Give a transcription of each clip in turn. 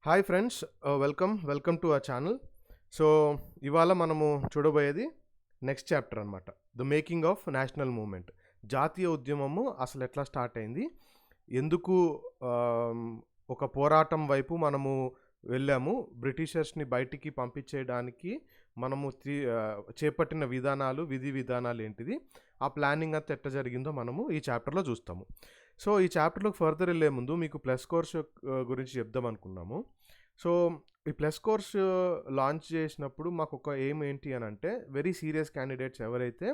Hi friends, welcome to our channel. So ఇవాళ మనము చూడబోయేది నెక్స్ట్ చాప్టర్ అనమాట. The making of national movement. జాతీయ ఉద్యమము అసలు ఎట్లా స్టార్ట్ అయింది, ఎందుకు ఆమ్, ఒక పోరాటం వైపు మనము వెళ్ళాము, బ్రిటిషర్స్ని బయటికి పంపించేయడానికి మనము చేపట్టిన విధానాలు, విధి విధానాలు ఏంటిది, ఆ ప్లానింగ్ అంతా ఎట్లా జరిగిందో మనము ఈ చాప్టర్లో చూస్తాము. సో ఈ చాప్టర్లోకి ఫర్దర్ వెళ్ళే ముందు మీకు ప్లస్ కోర్స్ గురించి చెప్దాం అనుకున్నాము. సో ఈ ప్లస్ కోర్స్ లాంచ్ చేసినప్పుడు మాకు ఒక ఎయిమ్ ఏంటి అని అంటే, వెరీ సీరియస్ క్యాండిడేట్స్ ఎవరైతే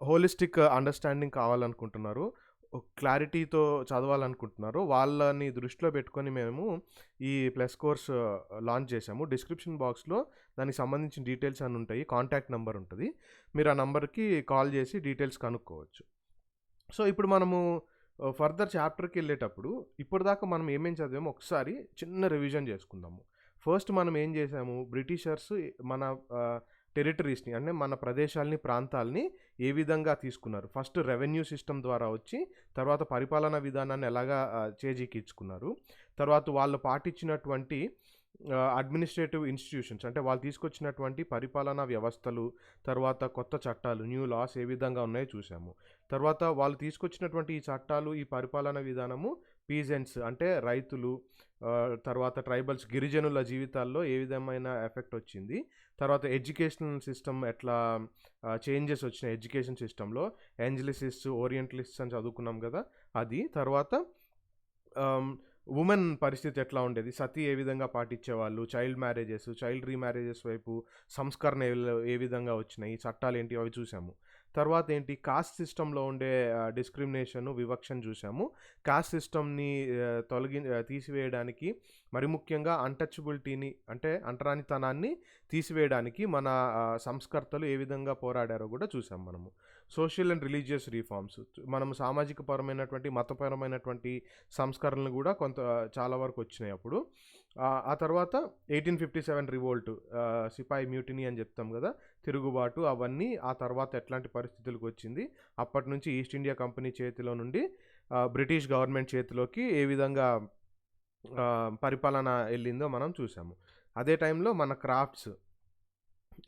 హోలిస్టిక్ అండర్స్టాండింగ్ కావాలనుకుంటున్నారో, క్లారిటీతో చదవాలనుకుంటున్నారో వాళ్ళని దృష్టిలో పెట్టుకొని మేము ఈ ప్లస్ కోర్స్ లాంచ్ చేసాము. డిస్క్రిప్షన్ బాక్స్లో దానికి సంబంధించిన డీటెయిల్స్ అని ఉంటాయి, కాంటాక్ట్ నెంబర్ ఉంటుంది. మీరు ఆ నెంబర్కి కాల్ చేసి డీటెయిల్స్ కనుక్కోవచ్చు. సో ఇప్పుడు మనము ఫర్దర్ చాప్టర్కి వెళ్ళేటప్పుడు ఇప్పటిదాకా మనం ఏమేం చదివామో ఒకసారి చిన్న రివిజన్ చేసుకుందాము. ఫస్ట్ మనం ఏం చేసాము, బ్రిటిషర్స్ మన టెరిటరీస్ని, అంటే మన ప్రదేశాలని, ప్రాంతాలని ఏ విధంగా తీసుకున్నారు. ఫస్ట్ రెవెన్యూ సిస్టమ్ ద్వారా వచ్చి తర్వాత పరిపాలనా విధానాన్ని ఎలాగా చేజిక్కించుకున్నారు. తర్వాత వాళ్ళు పాటించినటువంటి అడ్మినిస్ట్రేటివ్ ఇన్స్టిట్యూషన్స్, అంటే వాళ్ళు తీసుకొచ్చినటువంటి పరిపాలనా వ్యవస్థలు, తర్వాత కొత్త చట్టాలు, న్యూ లాస్ ఏ విధంగా ఉన్నాయో చూసాము. తర్వాత వాళ్ళు తీసుకొచ్చినటువంటి ఈ చట్టాలు, ఈ పరిపాలనా విధానము పీజెంట్స్ అంటే రైతులు, తర్వాత ట్రైబల్స్, గిరిజనుల జీవితాల్లో ఏ విధమైన ఎఫెక్ట్ వచ్చింది. తర్వాత ఎడ్యుకేషనల్ సిస్టమ్ ఎట్లా చేంజెస్ వచ్చినాయి ఎడ్యుకేషన్ సిస్టంలో, ఏంజలిసిస్ట్, ఓరియంటలిస్ట్ అని చదువుకున్నాం కదా అది. తర్వాత ఉమెన్ పరిస్థితి ఎట్లా ఉండేది, సతీ ఏ విధంగా పాటించేవాళ్ళు, చైల్డ్ మ్యారేజెస్, చైల్డ్ రీమ్యారేజెస్ వైపు సంస్కరణ ఏ విధంగా వచ్చినాయి, చట్టాలు ఏంటి అవి చూసాము. తర్వాత ఏంటి, కాస్ట్ సిస్టంలో ఉండే డిస్క్రిమినేషన్, వివక్షను చూసాము. కాస్ట్ సిస్టమ్ని తీసివేయడానికి, మరి ముఖ్యంగా అన్టచబిలిటీని అంటే అంటరానితనాన్ని తీసివేయడానికి మన సంస్కర్తలు ఏ విధంగా పోరాడారో కూడా చూసాం మనము. సోషల్ అండ్ రిలీజియస్ రిఫార్మ్స్, మనము సామాజిక పరమైనటువంటి, మతపరమైనటువంటి సంస్కరణలు కూడా చాలా వరకు వచ్చినాయి అప్పుడు. ఆ తర్వాత 1857 రివోల్ట్, సిపాయి మ్యూటినీ అని చెప్తాం కదా, తిరుగుబాటు, అవన్నీ ఆ తర్వాత ఎట్లాంటి పరిస్థితులకు వచ్చింది, అప్పటి నుంచి ఈస్ట్ ఇండియా కంపెనీ చేతిలో నుండి బ్రిటిష్ గవర్నమెంట్ చేతిలోకి ఏ విధంగా పరిపాలన వెళ్ళిందో మనం చూసాము. అదే టైంలో మన క్రాఫ్ట్స్,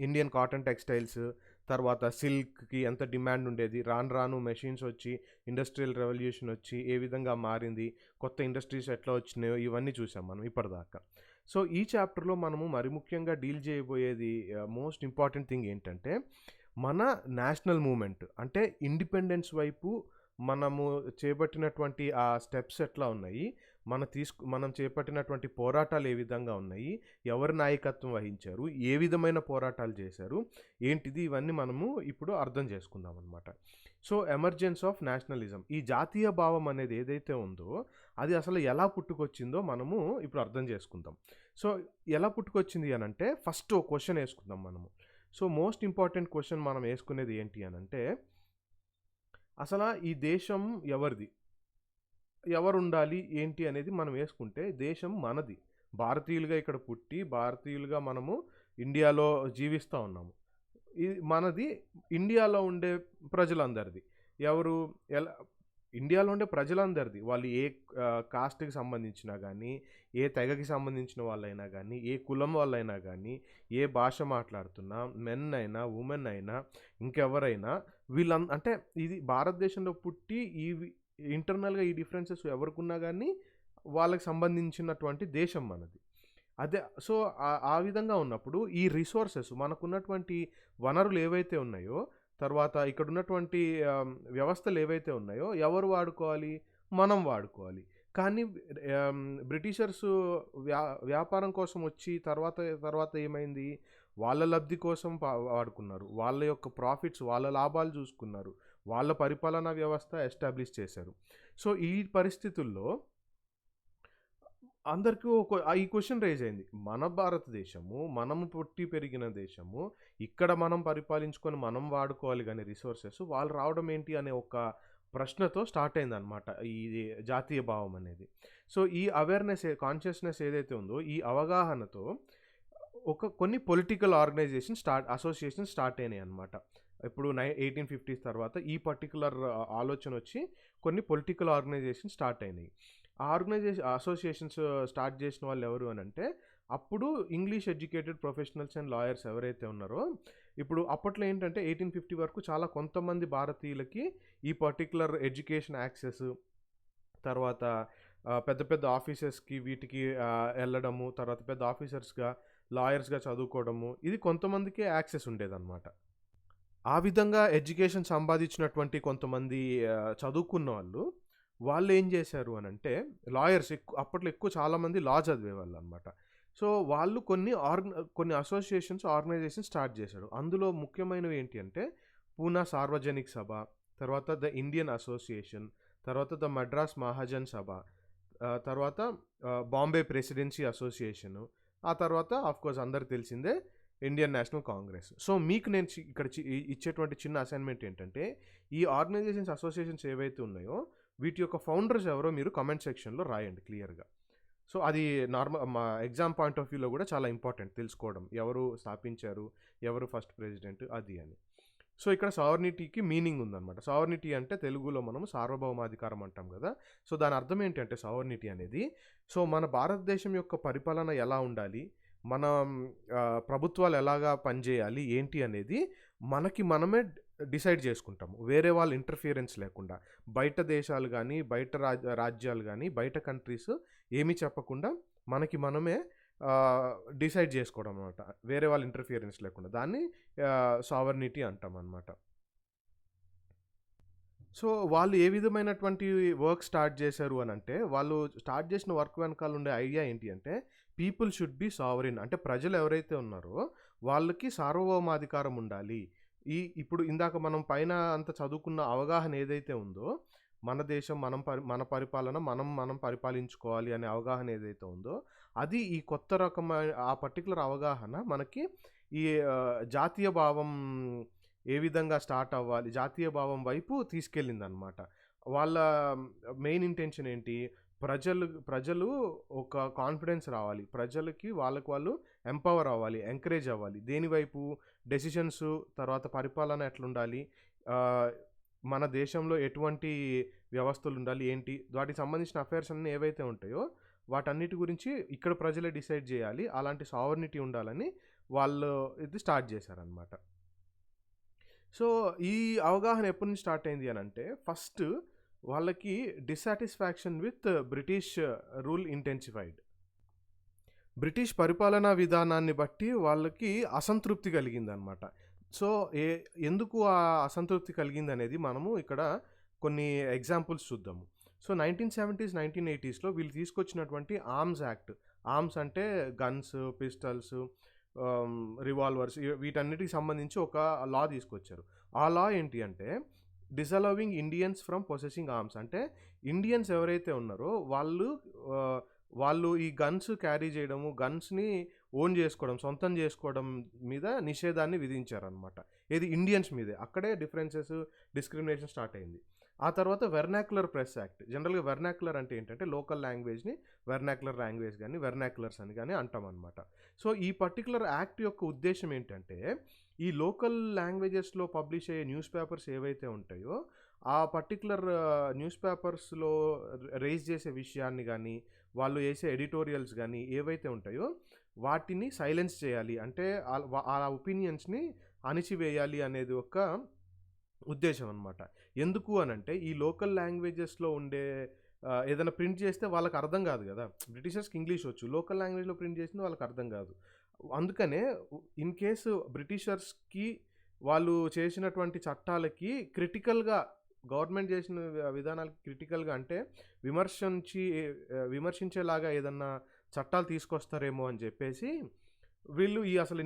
ఇండియన్ కాటన్ టెక్స్టైల్స్, తర్వాత సిల్క్కి ఎంత డిమాండ్ ఉండేది, రాను రాను మెషిన్స్ వచ్చి, ఇండస్ట్రియల్ రెవల్యూషన్ వచ్చి ఏ విధంగా మారింది, కొత్త ఇండస్ట్రీస్ ఎట్లా వచ్చినాయో ఇవన్నీ చూసాం మనం ఇప్పటిదాకా. సో ఈ చాప్టర్లో మనము మరి ముఖ్యంగా డీల్ చేయబోయేది మోస్ట్ ఇంపార్టెంట్ థింగ్ ఏంటంటే, మన నేషనల్ మూమెంట్ అంటే ఇండిపెండెన్స్ వైపు మనము చేపట్టినటువంటి ఆ స్టెప్స్ ఎట్లా ఉన్నాయి, మనం చేపట్టినటువంటి పోరాటాలు ఏ విధంగా ఉన్నాయి, ఎవరి నాయకత్వం వహించారు, ఏ విధమైన పోరాటాలు చేశారు ఏంటిది, ఇవన్నీ మనము ఇప్పుడు అర్థం చేసుకుందాం అనమాట. సో ఎమర్జెన్స్ ఆఫ్ నేషనలిజం, ఈ జాతీయ భావం అనేది ఏదైతే ఉందో అది అసలు ఎలా పుట్టుకొచ్చిందో మనము ఇప్పుడు అర్థం చేసుకుందాం. సో ఎలా పుట్టుకొచ్చింది అని అంటే, ఫస్ట్ ఒక క్వశ్చన్ వేసుకుందాం మనము. సో మోస్ట్ ఇంపార్టెంట్ క్వశ్చన్ మనం వేసుకునేది ఏంటి అని అంటే, అసలు ఈ దేశం ఎవరిది, ఎవరు ఉండాలి ఏంటి అనేది మనం వేసుకుంటే, దేశం మనది. భారతీయులుగా ఇక్కడ పుట్టి భారతీయులుగా మనము ఇండియాలో జీవిస్తూ ఉన్నాము. ఇది మనది. ఇండియాలో ఉండే ప్రజలందరిది. ఎవరు ఎలా ఇండియాలో ఉండే ప్రజలందరిది. వాళ్ళు ఏ కాస్ట్కి సంబంధించినా కానీ, ఏ తెగకి సంబంధించిన వాళ్ళైనా కానీ, ఏ కులం వాళ్ళైనా కానీ, ఏ భాష మాట్లాడుతున్నా, మెన్ అయినా, ఉమెన్ అయినా, ఇంకెవరైనా, అంటే ఇది భారతదేశంలో పుట్టి ఈ ఇంటర్నల్గా ఈ డిఫరెన్సెస్ ఎవరికున్నా కానీ వాళ్ళకి సంబంధించినటువంటి దేశం మనది. అదే. సో ఆ విధంగా ఉన్నప్పుడు ఈ రిసోర్సెస్, మనకున్నటువంటి వనరులు ఏవైతే ఉన్నాయో, తర్వాత ఇక్కడ ఉన్నటువంటి వ్యవస్థలు ఏవైతే ఉన్నాయో ఎవరు వాడుకోవాలి, మనం వాడుకోవాలి. కానీ బ్రిటిషర్స్ వ్యాపారం కోసం వచ్చి తర్వాత ఏమైంది, వాళ్ళ లబ్ధి కోసం వాడుకున్నారు, వాళ్ళ యొక్క ప్రాఫిట్స్, వాళ్ళ లాభాలు చూసుకున్నారు, వాళ్ళ పరిపాలనా వ్యవస్థ ఎస్టాబ్లిష్ చేశారు. సో ఈ పరిస్థితుల్లో అందరికీ ఈ క్వశ్చన్ రేజ్ అయింది, మన భారతదేశము, మనము పుట్టి పెరిగిన దేశము, ఇక్కడ మనం పరిపాలించుకొని మనం వాడుకోవాలి కానీ రిసోర్సెస్, వాళ్ళు రావడం ఏంటి అనే ఒక ప్రశ్నతో స్టార్ట్ అయిందనమాట ఈ జాతీయ భావం అనేది. సో ఈ అవేర్నెస్, కాన్షియస్నెస్ ఏదైతే ఉందో, ఈ అవగాహనతో కొన్ని పొలిటికల్ అసోసియేషన్ స్టార్ట్ అయినాయి అనమాట. ఇప్పుడు 1850s తర్వాత ఈ పర్టికులర్ ఆలోచన వచ్చి కొన్ని పొలిటికల్ ఆర్గనైజేషన్ స్టార్ట్ అయినాయి. ఆ అసోసియేషన్స్ స్టార్ట్ చేసిన వాళ్ళు ఎవరు అని అంటే అప్పుడు English educated professionals and lawyers ఎవరైతే ఉన్నారో ఇప్పుడు అప్పట్లో ఏంటంటే 1850 వరకు చాలా కొంతమంది భారతీయులకి ఈ పర్టికులర్ ఎడ్యుకేషన్ యాక్సెస్, తర్వాత పెద్ద పెద్ద ఆఫీసెస్కి వీటికి వెళ్ళడము, తర్వాత పెద్ద ఆఫీసర్స్గా లాయర్స్గా చదువుకోవడము, ఇది కొంతమందికే యాక్సెస్ ఉండేదన్నమాట. ఆ విధంగా ఎడ్యుకేషన్ సంపాదించినటువంటి కొంతమంది చదువుకున్న వాళ్ళు ఏం చేశారు అని అంటే లాయర్స్ అప్పట్లో ఎక్కువ చాలామంది లా చదివేవాళ్ళు అనమాట. సో వాళ్ళు కొన్ని అసోసియేషన్స్ ఆర్గనైజేషన్ స్టార్ట్ చేశారు. అందులో ముఖ్యమైనవి ఏంటి అంటే పూనా సార్వజనిక్ సభ, తర్వాత ద ఇండియన్ అసోసియేషన్, తర్వాత ద మద్రాస్ మహాజన్ సభ, తర్వాత బాంబే ప్రెసిడెన్సీ అసోసియేషను, ఆ తర్వాత ఆఫ్కోర్స్ అందరికి తెలిసిందే ఇండియన్ నేషనల్ కాంగ్రెస్. సో మీకు నేను ఇక్కడ ఇచ్చేటువంటి చిన్న అసైన్మెంట్ ఏంటంటే ఈ ఆర్గనైజేషన్స్ అసోసియేషన్స్ ఏవైతే ఉన్నాయో వీటి యొక్క ఫౌండర్స్ ఎవరో మీరు కామెంట్ సెక్షన్లో రాయండి క్లియర్గా. సో అది మా ఎగ్జామ్ పాయింట్ ఆఫ్ వ్యూలో కూడా చాలా ఇంపార్టెంట్ తెలుసుకోవడం, ఎవరు స్థాపించారు, ఎవరు ఫస్ట్ ప్రెసిడెంట్ అది అని. సో ఇక్కడ సావర్నిటీకి మీనింగ్ ఉందన్నమాట. సావర్నిటీ అంటే తెలుగులో మనం సార్వభౌమాధికారం అంటాం కదా. సో దాని అర్థం ఏంటంటే సావర్నిటీ అనేది, సో మన భారతదేశం యొక్క పరిపాలన ఎలా ఉండాలి, మన ప్రభుత్వాలు ఎలాగా పనిచేయాలి ఏంటి అనేది మనమే డిసైడ్ చేసుకుంటాము, వేరే వాళ్ళ ఇంటర్ఫియరెన్స్ లేకుండా. బయట దేశాలు కానీ, బయట రాజ్యాలు కానీ, బయట కంట్రీస్ ఏమీ చెప్పకుండా మనమే డిసైడ్ చేసుకోవడం అనమాట, వేరే వాళ్ళ ఇంటర్ఫియరెన్స్ లేకుండా. దాన్ని సావర్నిటీ అంటాం అన్నమాట. సో వాళ్ళు ఏ విధమైనటువంటి వర్క్ స్టార్ట్ చేశారు అని అంటే, వాళ్ళు స్టార్ట్ చేసిన వర్క్ వెనకాల ఉండే ఐడియా ఏంటి అంటే పీపుల్ షుడ్ బి సావరిన్, అంటే ప్రజలు ఎవరైతే ఉన్నారో వాళ్ళకి సార్వభౌమాధికారం ఉండాలి. ఇప్పుడు ఇందాక మనం పైన అంత చదువుకున్న అవగాహన ఏదైతే ఉందో, మన దేశం మన పరిపాలన మనం పరిపాలించుకోవాలి అనే అవగాహన ఏదైతే ఉందో అది ఈ కొత్త రకమైన ఆ పర్టికులర్ అవగాహన మనకి ఈ జాతీయ భావం ఏ విధంగా స్టార్ట్ అవ్వాలి, జాతీయ భావం వైపు తీసుకెళ్ళిందనమాట. వాళ్ళ మెయిన్ ఇంటెన్షన్ ఏంటి, ప్రజలు ఒక కాన్ఫిడెన్స్ రావాలి, ప్రజలకి వాళ్ళు ఎంపవర్ అవ్వాలి, ఎంకరేజ్ అవ్వాలి. దేనివైపు, డెసిషన్స్, తర్వాత పరిపాలన ఎట్లుండాలి, మన దేశంలో ఎటువంటి వ్యవస్థలు ఉండాలి ఏంటి, వాటికి సంబంధించిన అఫైర్స్ అన్నీ ఏవైతే ఉంటాయో వాటన్నిటి గురించి ఇక్కడ ప్రజలే డిసైడ్ చేయాలి, అలాంటి సావర్నిటీ ఉండాలని వాళ్ళు ఇది స్టార్ట్ చేశారనమాట. సో ఈ అవగాహన ఎప్పటి నుంచి స్టార్ట్ అయింది అని అంటే, ఫస్ట్ వాళ్ళకి dissatisfaction with British rule intensified. British పరిపాలనా విధానాన్ని బట్టి వాళ్ళకి అసంతృప్తి కలిగిందనమాట. సో ఎందుకు ఆ అసంతృప్తి కలిగింది అనేది మనము ఇక్కడ కొన్ని ఎగ్జాంపుల్స్ చూద్దాము. సో 1970s 1980sలో వీళ్ళు తీసుకొచ్చినటువంటి ఆర్మ్స్ యాక్ట్, ఆర్మ్స్ అంటే గన్స్, పిస్టల్స్, రివాల్వర్స్, వీటన్నిటికి సంబంధించి ఒక లా తీసుకొచ్చారు. ఆ లా ఏంటి అంటే డిసలవింగ్ ఇండియన్స్ ఫ్రమ్ పొసెసింగ్ ఆర్మ్స్, అంటే ఇండియన్స్ ఎవరైతే ఉన్నారో వాళ్ళు ఈ గన్స్ క్యారీ చేయడము, గన్స్ని ఓన్ చేసుకోవడం, సొంతం చేసుకోవడం మీద నిషేధాన్ని విధించారనమాట. ఏది ఇండియన్స్ మీదే. అక్కడే డిస్క్రిమినేషన్ స్టార్ట్ అయింది. ఆ తర్వాత వెర్నాక్యులర్ ప్రెస్ యాక్ట్. జనరల్గా వెర్నాక్యులర్ అంటే ఏంటంటే లోకల్ లాంగ్వేజ్ని వెర్నాక్యులర్ లాంగ్వేజ్ కానీ వెర్నాక్యులర్స్ అని కానీ అంటాం అనమాట. సో ఈ పర్టికులర్ యాక్ట్ యొక్క ఉద్దేశం ఏంటంటే ఈ లోకల్ లాంగ్వేజెస్లో పబ్లిష్ అయ్యే న్యూస్ పేపర్స్ ఏవైతే ఉంటాయో ఆ పర్టికులర్ న్యూస్ పేపర్స్లో రేజ్ చేసే విషయాన్ని కానీ, వాళ్ళు వేసే ఎడిటోరియల్స్ కానీ ఏవైతే ఉంటాయో వాటిని సైలెన్స్ చేయాలి, అంటే ఆ ఒపీనియన్స్ని అణిచివేయాలి అనేది ఒక ఉద్దేశం అనమాట. ఎందుకు అనంటే ఈ లోకల్ లాంగ్వేజెస్లో ఉండే ఏదైనా ప్రింట్ చేస్తే వాళ్ళకి అర్థం కాదు కదా. బ్రిటిషర్స్కి ఇంగ్లీష్ వచ్చు, లోకల్ లాంగ్వేజ్లో ప్రింట్ చేసింది వాళ్ళకి అర్థం కాదు. అందుకనే ఇన్ కేసు బ్రిటిషర్స్కి వాళ్ళు చేసినటువంటి చట్టాలకి క్రిటికల్గా, గవర్నమెంట్ చేసిన విధానాలకి క్రిటికల్గా అంటే విమర్శించేలాగా ఏదన్నా చట్టాలు తీసుకొస్తారేమో అని చెప్పేసి వీళ్ళు అసలు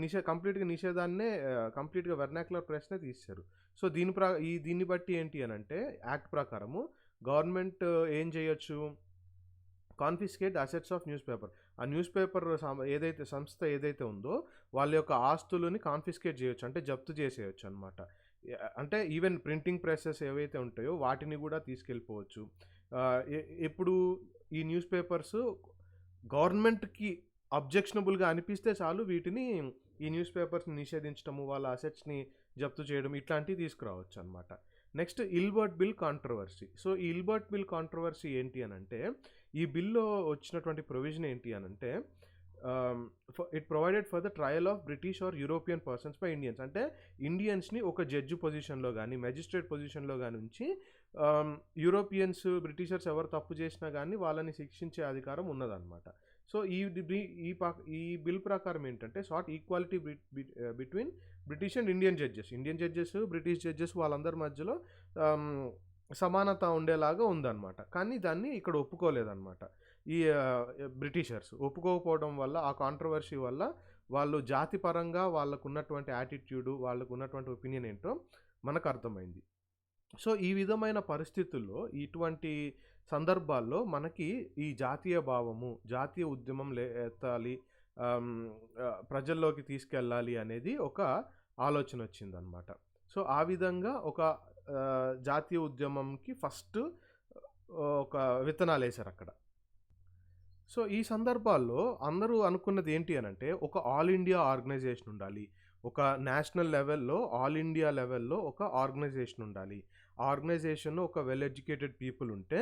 నిషేధాన్నే కంప్లీట్గా వెర్నాక్యులర్ ప్రెస్నే తీశారు. సో దీన్ని బట్టి ఏంటి అని అంటే యాక్ట్ ప్రకారము గవర్నమెంట్ ఏం చేయొచ్చు, confiscate assets of news paper. ఆ న్యూస్ పేపర్ సంస్థ ఏదైతే ఉందో వాళ్ళ యొక్క ఆస్తులని కాన్ఫిస్కేట్ చేయొచ్చు, అంటే జప్తు చేసేయచ్చు అనమాట. అంటే ఈవెన్ ప్రింటింగ్ ప్రెసెస్ ఏవైతే ఉంటాయో వాటిని కూడా తీసుకెళ్ళిపోవచ్చు. ఎప్పుడు ఈ న్యూస్ పేపర్స్ గవర్నమెంట్కి అబ్జెక్షనబుల్గా అనిపిస్తే చాలు ఈ న్యూస్ పేపర్స్ని నిషేధించడము, వాళ్ళ అసెట్స్ని జప్తు చేయడం, ఇట్లాంటివి తీసుకురావచ్చు అనమాట. Next Ilbert bill controversy. So ఈ ఇల్బర్ట్ బిల్ కాంట్రవర్సీ ఏంటి అని అంటే ఈ బిల్‌లో వచ్చినటువంటి ప్రొవిజన్ ఏంటి అనంటే it provided for the trial of British or European persons by Indians. అంటే ఇండియన్స్‌ని ఒక జడ్జ్ పొజిషన్‌లో గానీ, మెజిస్ట్రేట్ పొజిషన్‌లో గాని ఉంచి యూరోపియన్స్, బ్రిటిషర్స్ ఎవరు తప్పు చేసినా గానీ వాళ్ళని శిక్షించే అధికారం ఉన్నదనమాట. సో ఈ బిల్ ప్రకారం ఏంటంటే sought equality between British and Indian judges. Indian judges, British judges వాళ్ళందరి మధ్యలో ఆమ్, సమానత ఉండేలాగా ఉందన్నమాట. కానీ దాన్ని ఇక్కడ ఒప్పుకోలేదన్నమాట. ఈ బ్రిటిషర్స్ ఒప్పుకోకపోవడం వల్ల, ఆ కాంట్రవర్సీ వల్ల వాళ్ళు జాతిపరంగా వాళ్ళకున్నటువంటి యాటిట్యూడు, వాళ్ళకున్నటువంటి ఒపీనియన్ ఏంటో మనకు అర్థమైంది. సో ఈ విధమైన పరిస్థితుల్లో, ఇటువంటి సందర్భాల్లో మనకి ఈ జాతీయ భావము, జాతీయ ఉద్యమం ఎత్తాలి, ప్రజల్లోకి తీసుకెళ్ళాలి అనేది ఒక ఆలోచన వచ్చిందనమాట. సో ఆ విధంగా ఒక జాతీయ ఉద్యమంకి ఫస్ట్ ఒక విత్తనాలు వేశారు అక్కడ. సో ఈ సందర్భాల్లో అందరూ అనుకున్నది ఏంటి అనంటే, ఒక ఆల్ ఇండియా ఆర్గనైజేషన్ ఉండాలి, ఒక నేషనల్ లెవెల్లో, ఆల్ ఇండియా లెవెల్లో ఒక ఆర్గనైజేషన్ ఉండాలి. ఆర్గనైజేషన్ ఒక వెల్ ఎడ్యుకేటెడ్ పీపుల్ ఉంటే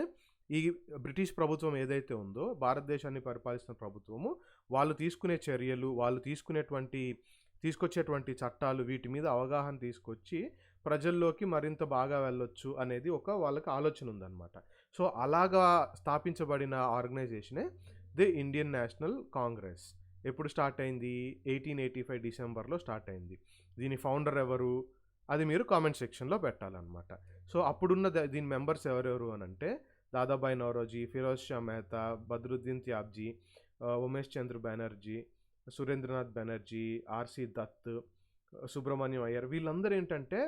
ఈ బ్రిటిష్ ప్రభుత్వం ఏదైతే ఉందో, భారతదేశాన్ని పరిపాలిస్తున్న ప్రభుత్వము, వాళ్ళు తీసుకునే చర్యలు, వాళ్ళు తీసుకొచ్చేటువంటి చట్టాలు, వీటి మీద అవగాహన తీసుకొచ్చి ప్రజల్లోకి మరింత బాగా వెళ్ళొచ్చు అనేది ఒక వాళ్ళకి ఆలోచన ఉందన్నమాట. సో అలాగా స్థాపించబడిన ఆర్గనైజేషనే ది ఇండియన్ నేషనల్ కాంగ్రెస్. ఎప్పుడు స్టార్ట్ అయింది? 1885 డిసెంబర్లో స్టార్ట్ అయింది. దీని ఫౌండర్ ఎవరు? అది మీరు కామెంట్ సెక్షన్లో పెట్టాలన్నమాట. సో అప్పుడున్న దీని మెంబర్స్ ఎవరెవరు అని అంటే, దాదాబాయి నౌరోజీ, ఫిరోజ్ షా మెహతా, బద్రుద్దీన్ త్యాబ్జీ, ఉమేష్ చంద్ర బెనర్జీ, సురేంద్రనాథ్ బెనర్జీ, ఆర్సి దత్, సుబ్రహ్మణ్యం అయ్యర్. వీళ్ళందరూ ఏంటంటే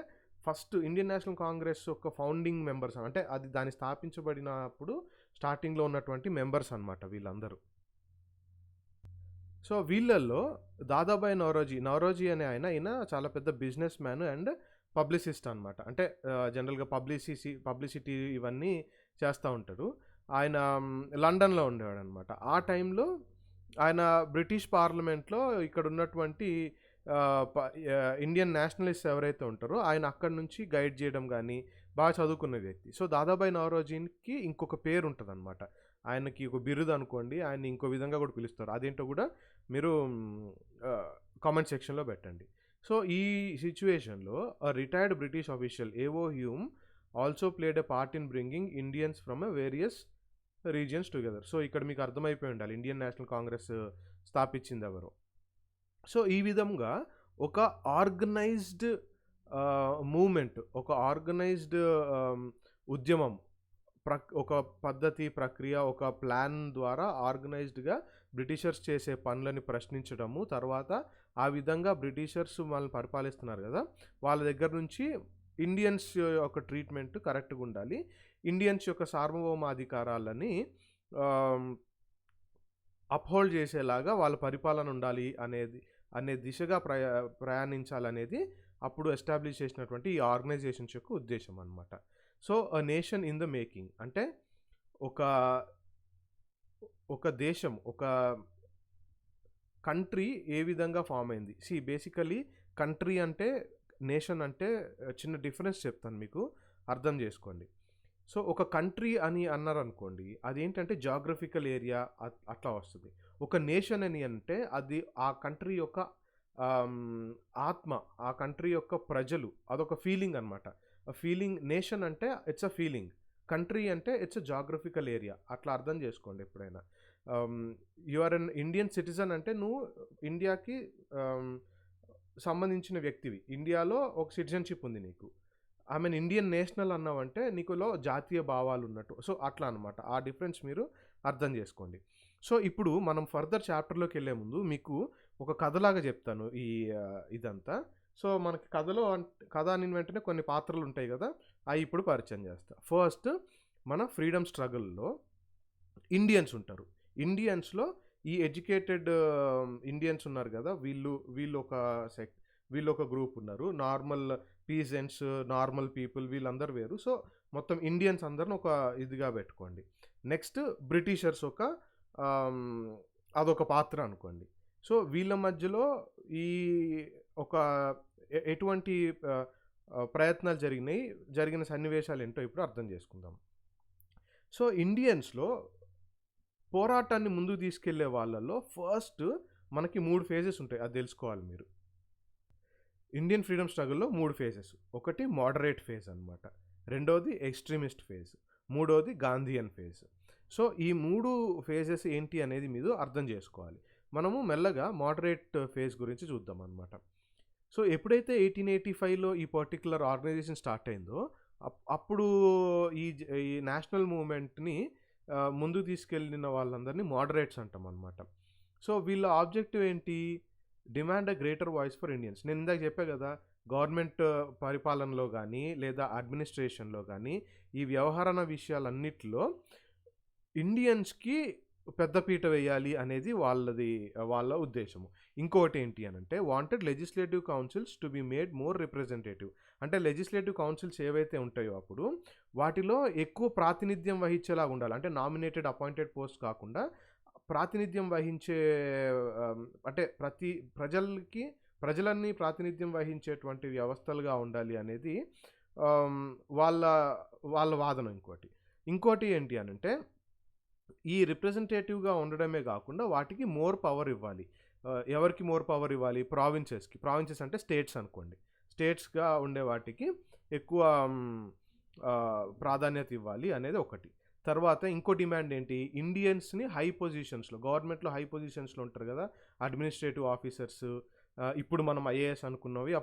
ఫస్ట్ ఇండియన్ నేషనల్ కాంగ్రెస్ యొక్క ఫౌండింగ్ మెంబర్స్. అంటే అది దాన్ని స్థాపించబడినప్పుడు స్టార్టింగ్లో ఉన్నటువంటి మెంబర్స్ అనమాట వీళ్ళందరూ. సో వీళ్ళల్లో దాదాబాయి నౌరోజీ అనే ఆయన చాలా పెద్ద బిజినెస్ మ్యాన్ అండ్ పబ్లిసిస్ట్ అనమాట. అంటే జనరల్గా పబ్లిసిటీ ఇవన్నీ చేస్తూ ఉంటారు. ఆయన లండన్లో ఉండేవాడు అనమాట. ఆ టైంలో ఆయన బ్రిటిష్ పార్లమెంట్లో ఇక్కడ ఉన్నటువంటి ఇండియన్ నేషనలిస్ట్ ఎవరైతే ఉంటారో ఆయన అక్కడి నుంచి గైడ్ చేయడం కానీ, బాగా చదువుకున్న వ్యక్తి. సో దాదాబాయి నౌరోజీకి ఇంకొక పేరు ఉంటుంది అనమాట. ఆయనకి ఒక బిరుదు అనుకోండి, ఆయన ఇంకో విధంగా కూడా పిలుస్తారు. అదేంటో కూడా మీరు కామెంట్ సెక్షన్లో పెట్టండి. సో ఈ సిచ్యువేషన్లో రిటైర్డ్ బ్రిటిష్ ఆఫీషియల్ ఏవో Hume also played a part in bringing Indians from a various regions together. So ఇక్కడ మీకు అర్థమైపోయి ఉండాలి ఇండియన్ నేషనల్ కాంగ్రెస్ స్థాపించింది ఎవరు. సో ఈ విధంగా ఒక ఆర్గనైజ్డ్ మూమెంట్, ఒక ఆర్గనైజ్డ్ ఉద్యమం, ఒక పద్ధతి, ప్రక్రియ, ఒక ప్లాన్ ద్వారా ఆర్గనైజ్డ్గా బ్రిటిషర్స్ చేసే పనులని ప్రశ్నించడము, తర్వాత ఆ విధంగా బ్రిటిషర్స్ వాళ్ళని పరిపాలిస్తున్నారు కదా, వాళ్ళ దగ్గర నుంచి ఇండియన్స్ యొక్క ట్రీట్మెంట్ కరెక్ట్గా ఉండాలి, ఇండియన్స్ యొక్క సార్వభౌమాధికారాలని అప్హోల్డ్ చేసేలాగా వాళ్ళ పరిపాలన ఉండాలి అనే దిశగా ప్రయాణించాలనేది అప్పుడు ఎస్టాబ్లిష్ చేసినటువంటి ఈ ఆర్గనైజేషన్స్ యొక్క ఉద్దేశం అన్నమాట. So a nation in the making అంటే ఒక దేశం, ఒక కంట్రీ ఏ విధంగా ఫామ్ అయింది. బేసికలీ కంట్రీ అంటే, నేషన్ అంటే చిన్న డిఫరెన్స్ చెప్తాను మీకు, అర్థం చేసుకోండి. సో ఒక కంట్రీ అని అన్నారనుకోండి, అదేంటంటే జాగ్రఫికల్ ఏరియా అట్లా వస్తుంది. ఒక నేషన్ అని అంటే అది ఆ కంట్రీ యొక్క ఆత్మ, ఆ కంట్రీ యొక్క ప్రజలు, అదొక ఫీలింగ్ అనమాట. ఫీలింగ్. నేషన్ అంటే ఇట్స్ అ ఫీలింగ్, కంట్రీ అంటే ఇట్స్ అ జాగ్రఫికల్ ఏరియా. అట్లా అర్థం చేసుకోండి ఎప్పుడైనా. You are an Indian citizen అంటే నువ్వు ఇండియాకి సంబంధించిన వ్యక్తివి, ఇండియాలో ఒక సిటిజన్షిప్ ఉంది నీకు. ఐ మీన్ ఇండియన్ నేషనల్ అన్నావంటే నీకులో జాతీయ భావాలు ఉన్నట్టు. సో అట్లా అనమాట, ఆ డిఫరెన్స్ మీరు అర్థం చేసుకోండి. సో ఇప్పుడు మనం ఫర్దర్ చాప్టర్లోకి వెళ్ళే ముందు మీకు ఒక కథలాగా చెప్తాను ఇదంతా. సో మనకి కథ అని వెంటనే కొన్ని పాత్రలు ఉంటాయి కదా, అవి ఇప్పుడు పరిచయం చేస్తా. ఫస్ట్ మన ఫ్రీడమ్ స్ట్రగుల్లో ఇండియన్స్ ఉంటారు. ఇండియన్స్లో ఈ ఎడ్యుకేటెడ్ ఇండియన్స్ ఉన్నారు కదా, వీళ్ళు ఒక గ్రూప్ ఉన్నారు. నార్మల్ పీజెంట్స్, నార్మల్ పీపుల్, వీళ్ళందరూ వేరు. సో మొత్తం ఇండియన్స్ అందరిని ఒక ఇదిగా పెట్టుకోండి. నెక్స్ట్ బ్రిటిషర్స్ అదొక పాత్ర అనుకోండి. సో వీళ్ళ మధ్యలో ఒక ఎటువంటి ప్రయత్నాలు జరిగిన సన్నివేశాలు ఏంటో ఇప్పుడు అర్థం చేసుకుందాం. సో ఇండియన్స్లో పోరాటాన్ని ముందుకు తీసుకెళ్లే వాళ్ళలో ఫస్ట్ మనకి 3 ఫేజెస్ ఉంటాయి. అది తెలుసుకోవాలి మీరు. ఇండియన్ ఫ్రీడమ్ స్ట్రగుల్‌లో 3 ఫేజెస్. ఒకటి మోడరేట్ ఫేజ్ అనమాట. రెండోది ఎక్స్‌ట్రీమిస్ట్ ఫేజ్. మూడోది గాంధీయన్ ఫేజ్. సో, ఈ 3 ఫేజెస్ ఏంటి అనేది మీరు అర్థం చేసుకోవాలి. మనము మెల్లగా మోడరేట్ ఫేజ్ గురించి చూద్దామనమాట. సో, ఎప్పుడైతే 1885లో ఈ పర్టిక్యులర్ ఆర్గనైజేషన్ స్టార్ట్ అయిందో అప్పుడు ఈ నేషనల్ మూవ్‌మెంట్‌ని ముందుకు తీసుకెళ్ళిన వాళ్ళందరినీ మోడరేట్స్ అంటామనమాట. సో, వీళ్ళ ఆబ్జెక్టివ్ ఏంటి? Demand a greater voice for Indians. నేను ఇందాక చెప్పా కదా! గవర్నమెంట్ పరిపాలనలో గానీ, లేదా అడ్మినిస్ట్రేషన్‌లో గానీ, ఈ వ్యవహరణ విషయాలన్నిటిలో ఇండియన్స్‌కి పెద్దపీట వేయాలి అనేది వాళ్ళ ఉద్దేశము. ఇంకోటేంటి అనంటే wanted legislative councils to be made more representative. అంటే లెజిస్లేటివ్ కౌన్సిల్స్ ఏవైతే ఉంటాయో అప్పుడు వాటిలో ఎక్కువ ప్రాతినిధ్యం వహించేలాగా ఉండాలి. అంటే నామినేటెడ్, అపాయింటెడ్ పోస్ట్ కాకుండా ప్రాతినిధ్యం వహించే అంటే ప్రజలన్నీ ప్రాతినిధ్యం వహించేటువంటి వ్యవస్థలుగా ఉండాలి అనేది వాళ్ళ వాళ్ళ వాదన. ఇంకోటి ఏంటి అనంటే ఈ రిప్రజెంటేటివ్‌గా ఉండడమే గాకుండా వాటికి మోర్ పవర్ ఇవ్వాలి. ఎవరికి మోర్ పవర్ ఇవ్వాలి? ప్రావిన్సెస్‌కి. ప్రావిన్సెస్ అంటే స్టేట్స్ అనుకోండి. స్టేట్స్‌గా ఉండే వాటికి ఎక్కువ ప్రాధాన్యత ఇవ్వాలి అనేది ఒకటి. తర్వాత ఇంకో డిమాండ్ ఏంటి? ఇండియన్స్‌ని హై పొజిషన్స్‌లో, గవర్నమెంట్‌లో హై పొజిషన్స్‌లో ఉంటారు గదా! Administrative officers. ఇప్పుడు మనం ఐఏఎస్ అనుకున్నవి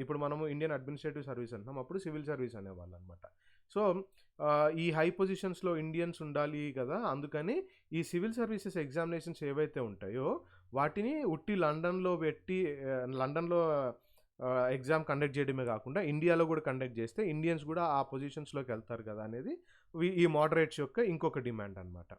ఇప్పుడు మనము ఇండియన్ అడ్మినిస్ట్రేటివ్ సర్వీస్ అంటున్నాం. అప్పుడు సివిల్ సర్వీస్ అనేవాళ్ళనమాట. సో, ఈ హై పొజిషన్స్‌లో ఇండియన్స్ ఉండాలి గదా! అందుకని ఈ సివిల్ సర్వీసెస్ ఎగ్జామినేషన్స్ ఏవైతే ఉంటాయో వాటిని ఉట్టి లండన్‌లో ఎగ్జామ్ కండక్ట్ చేయడమే గాకుండా ఇండియాలో గూడా కండక్ట్ చేస్తే ఇండియన్స్ గూడా ఆ పొజిషన్స్‌లోకి వెళ్తారు గదా! అనేది ఈ మోడరేట్స్ యొక్క ఇంకొక డిమాండ్ అనమాట.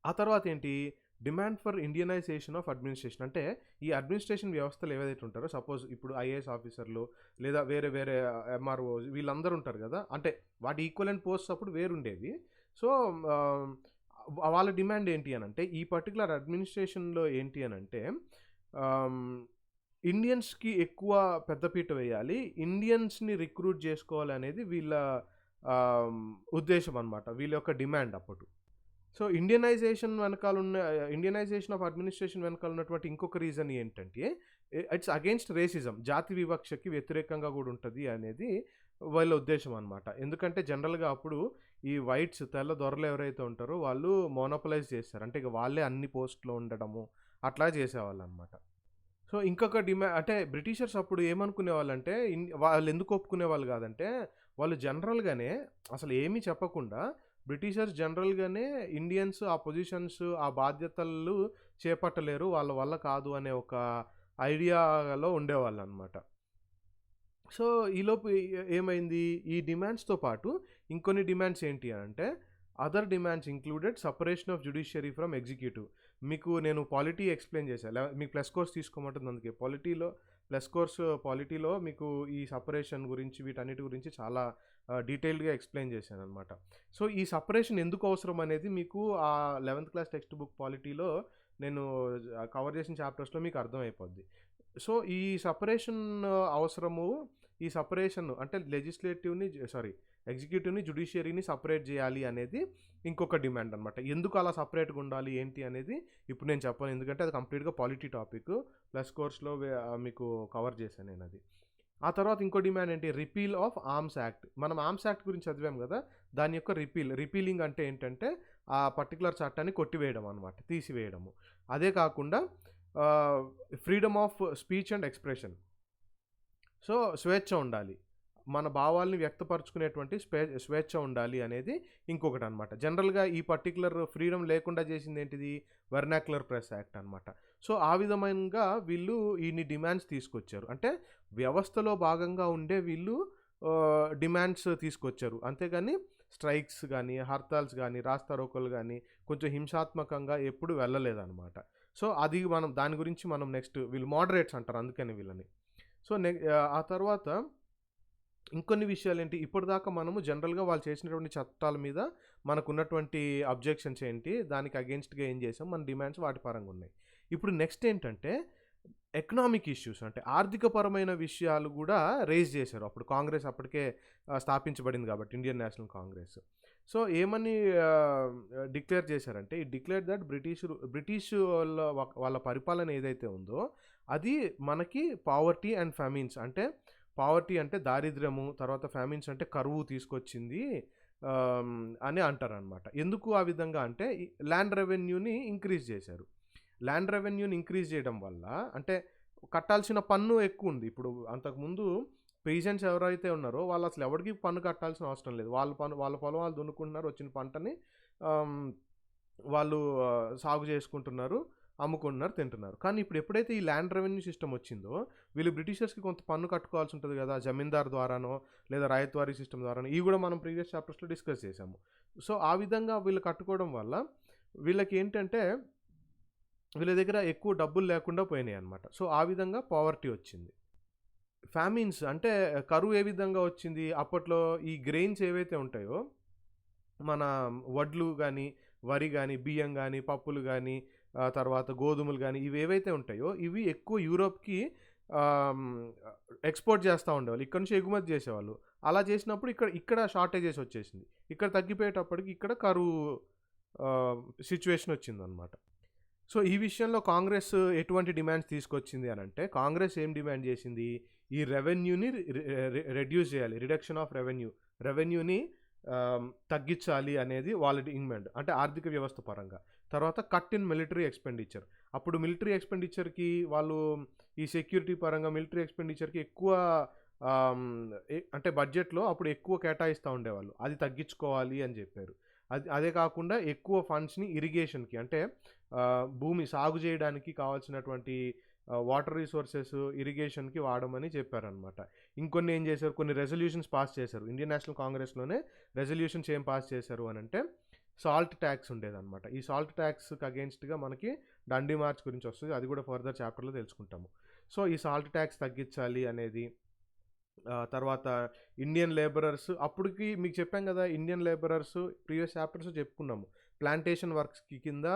ఆ తర్వాత ఏంటి? Demand for Indianization of administration. అంటే ఈ అడ్మినిస్ట్రేషన్ వ్యవస్థలు ఏవైతే ఉంటారో, సపోజ్ ఇప్పుడు ఐఏఎస్ ఆఫీసర్లు లేదా వేరే ఎంఆర్ఓస్ వీళ్ళందరూ ఉంటారు కదా! అంటే వాటి ఈక్వలెంట్ పోస్ట్స్ అప్పుడు వేరుండేవి. సో, వాళ్ళ డిమాండ్ ఏంటి అనంటే ఈ పర్టిక్యులర్ అడ్మినిస్ట్రేషన్‌లో ఏంటి అనంటే ఇండియన్స్‌కి ఎక్కువ పెద్దపీట వేయాలి. ఇండియన్స్‌ని రిక్రూట్ చేసుకోవాలనేది వీళ్ళ ఉద్దేశం అనమాట. వీళ్ళ యొక్క డిమాండ్ అప్పుడు. సో, ఇండియనైజేషన్ ఆఫ్ అడ్మినిస్ట్రేషన్ వెనకాల ఉన్నటువంటి ఇంకొక రీజన్ ఏంటంటే ఇట్స్ అగెయిన్స్ట్ రేసిజం. జాతి వివక్షకి వ్యతిరేకంగా కూడా ఉంటది అనేది వాళ్ళ ఉద్దేశం అనమాట. ఎందుకంటే జనరల్‌గా అప్పుడు ఈ వైట్స్, తెల్ల దొరలు ఎవరైతే ఉంటారో వాళ్ళు మోనోపలైజ్ చేశారు. అంటే ఇక వాళ్ళే అన్ని పోస్ట్‌లో ఉండడము అట్లా చేసేవాళ్ళనమాట. సో, ఇంకొక అంటే బ్రిటిషర్స్ అప్పుడు ఏమనుకునేవాళ్ళంటే వాళ్ళు ఎందుకు ఒప్పుకునేవాళ్ళు కాదంటే వాళ్ళు జనరల్‌గానే అసలు ఏమీ చెప్పకుండా బ్రిటిషర్స్ జనరల్‌గానే ఇండియన్స్ ఆ పొజిషన్స్, ఆ బాధ్యతలు చేపట్టలేరు. వాళ్ళ వల్ల కాదు అనే ఒక ఐడియాలో ఉండేవాళ్ళనమాట. సో, ఈలోపు ఏమైంది? ఈ డిమాండ్స్‌తో పాటు ఇంకొన్ని డిమాండ్స్ ఏంటి అనంటే other demands included separation of judiciary from executive. మీకు నేను పాలిటీ ఎక్స్‌ప్లెయిన్ చేశా. మీకు ప్లస్ కోర్స్ తీసుకోమంటుంది అందుకే. పాలిటీలో మీకు ఈ సెపరేషన్ గురించి వీటన్నిటి గురించి చాలా డీటెయిల్డ్‌గా ఎక్స్‌ప్లెయిన్ చేశాననమాట. సో, ఈ సెపరేషన్ ఎందుకు అవసరం అనేది మీకు ఆ 11th క్లాస్ టెక్స్ట్ బుక్ పాలిటీలో నేను కవర్ చేసిన చాప్టర్స్‌లో మీకు అర్థమైపోద్ది. సో, ఈ సెపరేషన్ అవసరము. ఈ సెపరేషన్ అంటే ఎగ్జిక్యూటివ్‌ని, జ్యుడిషియరీని సెపరేట్ చేయాలి అనేది ఇంకొక డిమాండ్ అనమాట. ఎందుకు అలా సెపరేట్‌గా ఉండాలి ఏంటి అనేది ఇప్పుడు నేను చెప్పను. ఎందుకంటే అది కంప్లీట్‌గా పాలిటీ టాపిక్. ప్లస్ కోర్స్‌లో మీకు కవర్ చేశాను నేనది. ఆ తర్వాత ఇంకో డిమాండ్ ఏంటి? Repeal of arms act. మనం ఆర్మ్స్ యాక్ట్ గురించి చదివాం కదా! దాని యొక్క రిపీలింగ్ అంటే ఏంటంటే ఆ పర్టిక్యులర్ చట్టాన్ని కొట్టివేయడం అనమాట. తీసివేయడము. అదే కాకుండా freedom of speech and expression. So, స్వేచ్ఛ ఉండాలి. మన భావాల్ని వ్యక్తపరుచుకునేటువంటి స్వేచ్ఛ ఉండాలి అనేది ఇంకొకటనమాట. జనరల్‌గా ఈ పర్టిక్యులర్ ఫ్రీడమ్ లేకుండా చేసిందేంటిది? వెర్నాక్యులర్ ప్రెస్ యాక్ట్ అనమాట. సో, ఆ విధంగా వీళ్ళు ఇన్ని డిమాండ్స్ తీసుకొచ్చారు. అంటే వ్యవస్థలో భాగంగా ఉండే వీళ్ళు డిమాండ్స్ తీసుకొచ్చారు. అంతేగాని స్ట్రైక్స్ గానీ, హర్తాల్స్ గానీ, రాస్తారోకోలు గానీ కొంచెం హింసాత్మకంగా ఎప్పుడు వెళ్ళలేదనమాట. సో, అది దాని గురించి మనం నెక్స్ట్ వీళ్ళు మోడరేట్స్ అంటారు అందుకని వీళ్ళని. సో, ఆ తర్వాత ఇంకొన్ని విషయాలేంటి? ఇప్పటిదాకా మనము జనరల్‌గా వాళ్ళు చేసినటువంటి చట్టాల మీద మనకున్నటువంటి అబ్జెక్షన్స్ ఏంటి? దానికి అగెయిన్స్ట్‌గా ఏం చేసాం? మన డిమాండ్స్ వాటి పరంగా ఉన్నాయి. ఇప్పుడు నెక్స్ట్ ఏంటంటే ఎకనామిక్ ఇష్యూస్ అంటే ఆర్థికపరమైన విషయాలు గూడా రైజ్ చేశారు. అప్పుడు కాంగ్రెస్ అప్పటికే స్థాపించబడింది కాబట్టి ఇండియన్ నేషనల్ కాంగ్రెస్. సో ఏమని డిక్లేర్ చేశారంటే, ఈ డిక్లేర్ దట్ బ్రిటిష్ వాళ్ళ పరిపాలన ఏదైతే ఉందో అది మనకి పావర్టీ అండ్ ఫ్యామిన్స్, అంటే పావర్టీ అంటే దారిద్ర్యము, తర్వాత ఫ్యామిన్స్ అంటే కరువు తీసుకొచ్చింది అని అంటారనమాట. ఎందుకు ఆ విధంగా అంటే ల్యాండ్ రెవెన్యూని ఇంక్రీజ్ చేశారు. ల్యాండ్ రెవెన్యూని ఇంక్రీజ్ చేయడం వల్ల అంటే కట్టాల్సిన పన్ను ఎక్కువ ఉంది. ఇప్పుడు అంతకుముందు పేషెంట్స్ ఎవరైతే ఉన్నారో వాళ్ళు అసలు ఎవరికి పన్ను కట్టాల్సిన అవసరం లేదు. వాళ్ళ పొలం వాళ్ళు దున్నుకుంటున్నారు, వచ్చిన పంటని వాళ్ళు సాగు చేసుకుంటున్నారు, అమ్ముకుంటున్నారు, తింటున్నారు. కానీ ఇప్పుడు ఎప్పుడైతే ఈ ల్యాండ్ రెవెన్యూ సిస్టమ్ వచ్చిందో వీళ్ళు బ్రిటిషర్స్కి కొంత పన్ను కట్టుకోవాల్సి ఉంటుంది కదా, జమీందార్ ద్వారానో లేదా రాయత్వారీ సిస్టమ్ ద్వారానో. ఇవి కూడా మనం ప్రీవియస్ చాప్టర్స్లో డిస్కస్ చేసాము. సో ఆ విధంగా వీళ్ళు కట్టుకోవడం వల్ల వీళ్ళకి ఏంటంటే వీళ్ళ దగ్గర ఎక్కువ డబ్బులు లేకుండా పోయినాయి అనమాట. సో ఆ విధంగా పావర్టీ వచ్చింది. ఫ్యామిన్స్ అంటే కరువు ఏ విధంగా వచ్చింది, అప్పట్లో ఈ గ్రెయిన్స్ ఏవైతే ఉంటాయో మన వడ్లు కానీ, వరి కానీ, బియ్యం కానీ, పప్పులు కానీ, తర్వాత గోధుమలు కానీ, ఇవి ఏవైతే ఉంటాయో ఇవి ఎక్కువ యూరోప్కి ఎక్స్పోర్ట్ చేస్తూ ఉండేవాళ్ళు, ఇక్కడ నుంచి ఎగుమతి చేసేవాళ్ళు. అలా చేసినప్పుడు ఇక్కడ షార్టేజెస్ వచ్చేసింది. ఇక్కడ తగ్గిపోయేటప్పటికి ఇక్కడ కరువు సిచ్యువేషన్ వచ్చిందనమాట. సో ఈ విషయంలో కాంగ్రెస్ ఎటువంటి డిమాండ్స్ తీసుకొచ్చింది అని అంటే, కాంగ్రెస్ ఏం డిమాండ్ చేసింది, ఈ రెవెన్యూని రెడ్యూస్ చేయాలి, రిడక్షన్ ఆఫ్ రెవెన్యూని తగ్గించాలి అనేది వాళ్ళ డిమాండ్, అంటే ఆర్థిక వ్యవస్థ పరంగా. తర్వాత కట్ ఇన్ మిలిటరీ ఎక్స్పెండిచర్. అప్పుడు మిలిటరీ ఎక్స్పెండిచర్కి వాళ్ళు ఈ సెక్యూరిటీ పరంగా మిలిటరీ ఎక్స్పెండిచర్కి ఎక్కువ అంటే బడ్జెట్లో అప్పుడు ఎక్కువ కేటాయిస్తూ ఉండేవాళ్ళు, అది తగ్గించుకోవాలి అని చెప్పారు. అదే కాకుండా ఎక్కువ ఫండ్స్ని ఇరిగేషన్కి, అంటే భూమి సాగు చేయడానికి కావాల్సినటువంటి వాటర్ రిసోర్సెస్ ఇరిగేషన్కి వాడమని చెప్పారనమాట. ఇంకొన్ని ఏం చేశారు, కొన్ని రెజల్యూషన్స్ పాస్ చేశారు. ఇండియన్ నేషనల్ కాంగ్రెస్లోనే రెజల్యూషన్స్ ఏం పాస్ చేశారు అని అంటే సాల్ట్ ట్యాక్స్ ఉండేదన్నమాట. ఈ సాల్ట్ ట్యాక్స్కి అగేన్స్ట్గా మనకి డండి మార్చ్ గురించి వస్తుంది, అది కూడా ఫర్దర్ చాప్టర్లో తెలుసుకుంటాము. సో ఈ సాల్ట్ ట్యాక్స్ తగ్గించాలి అనేది. తర్వాత ఇండియన్ లేబరర్స్, అప్పటికి మీకు చెప్పాం కదా, ఇండియన్ లేబరర్స్ ప్రీవియస్ చాప్టర్స్ చెప్పుకున్నాము, ప్లాంటేషన్ వర్క్స్కి కింద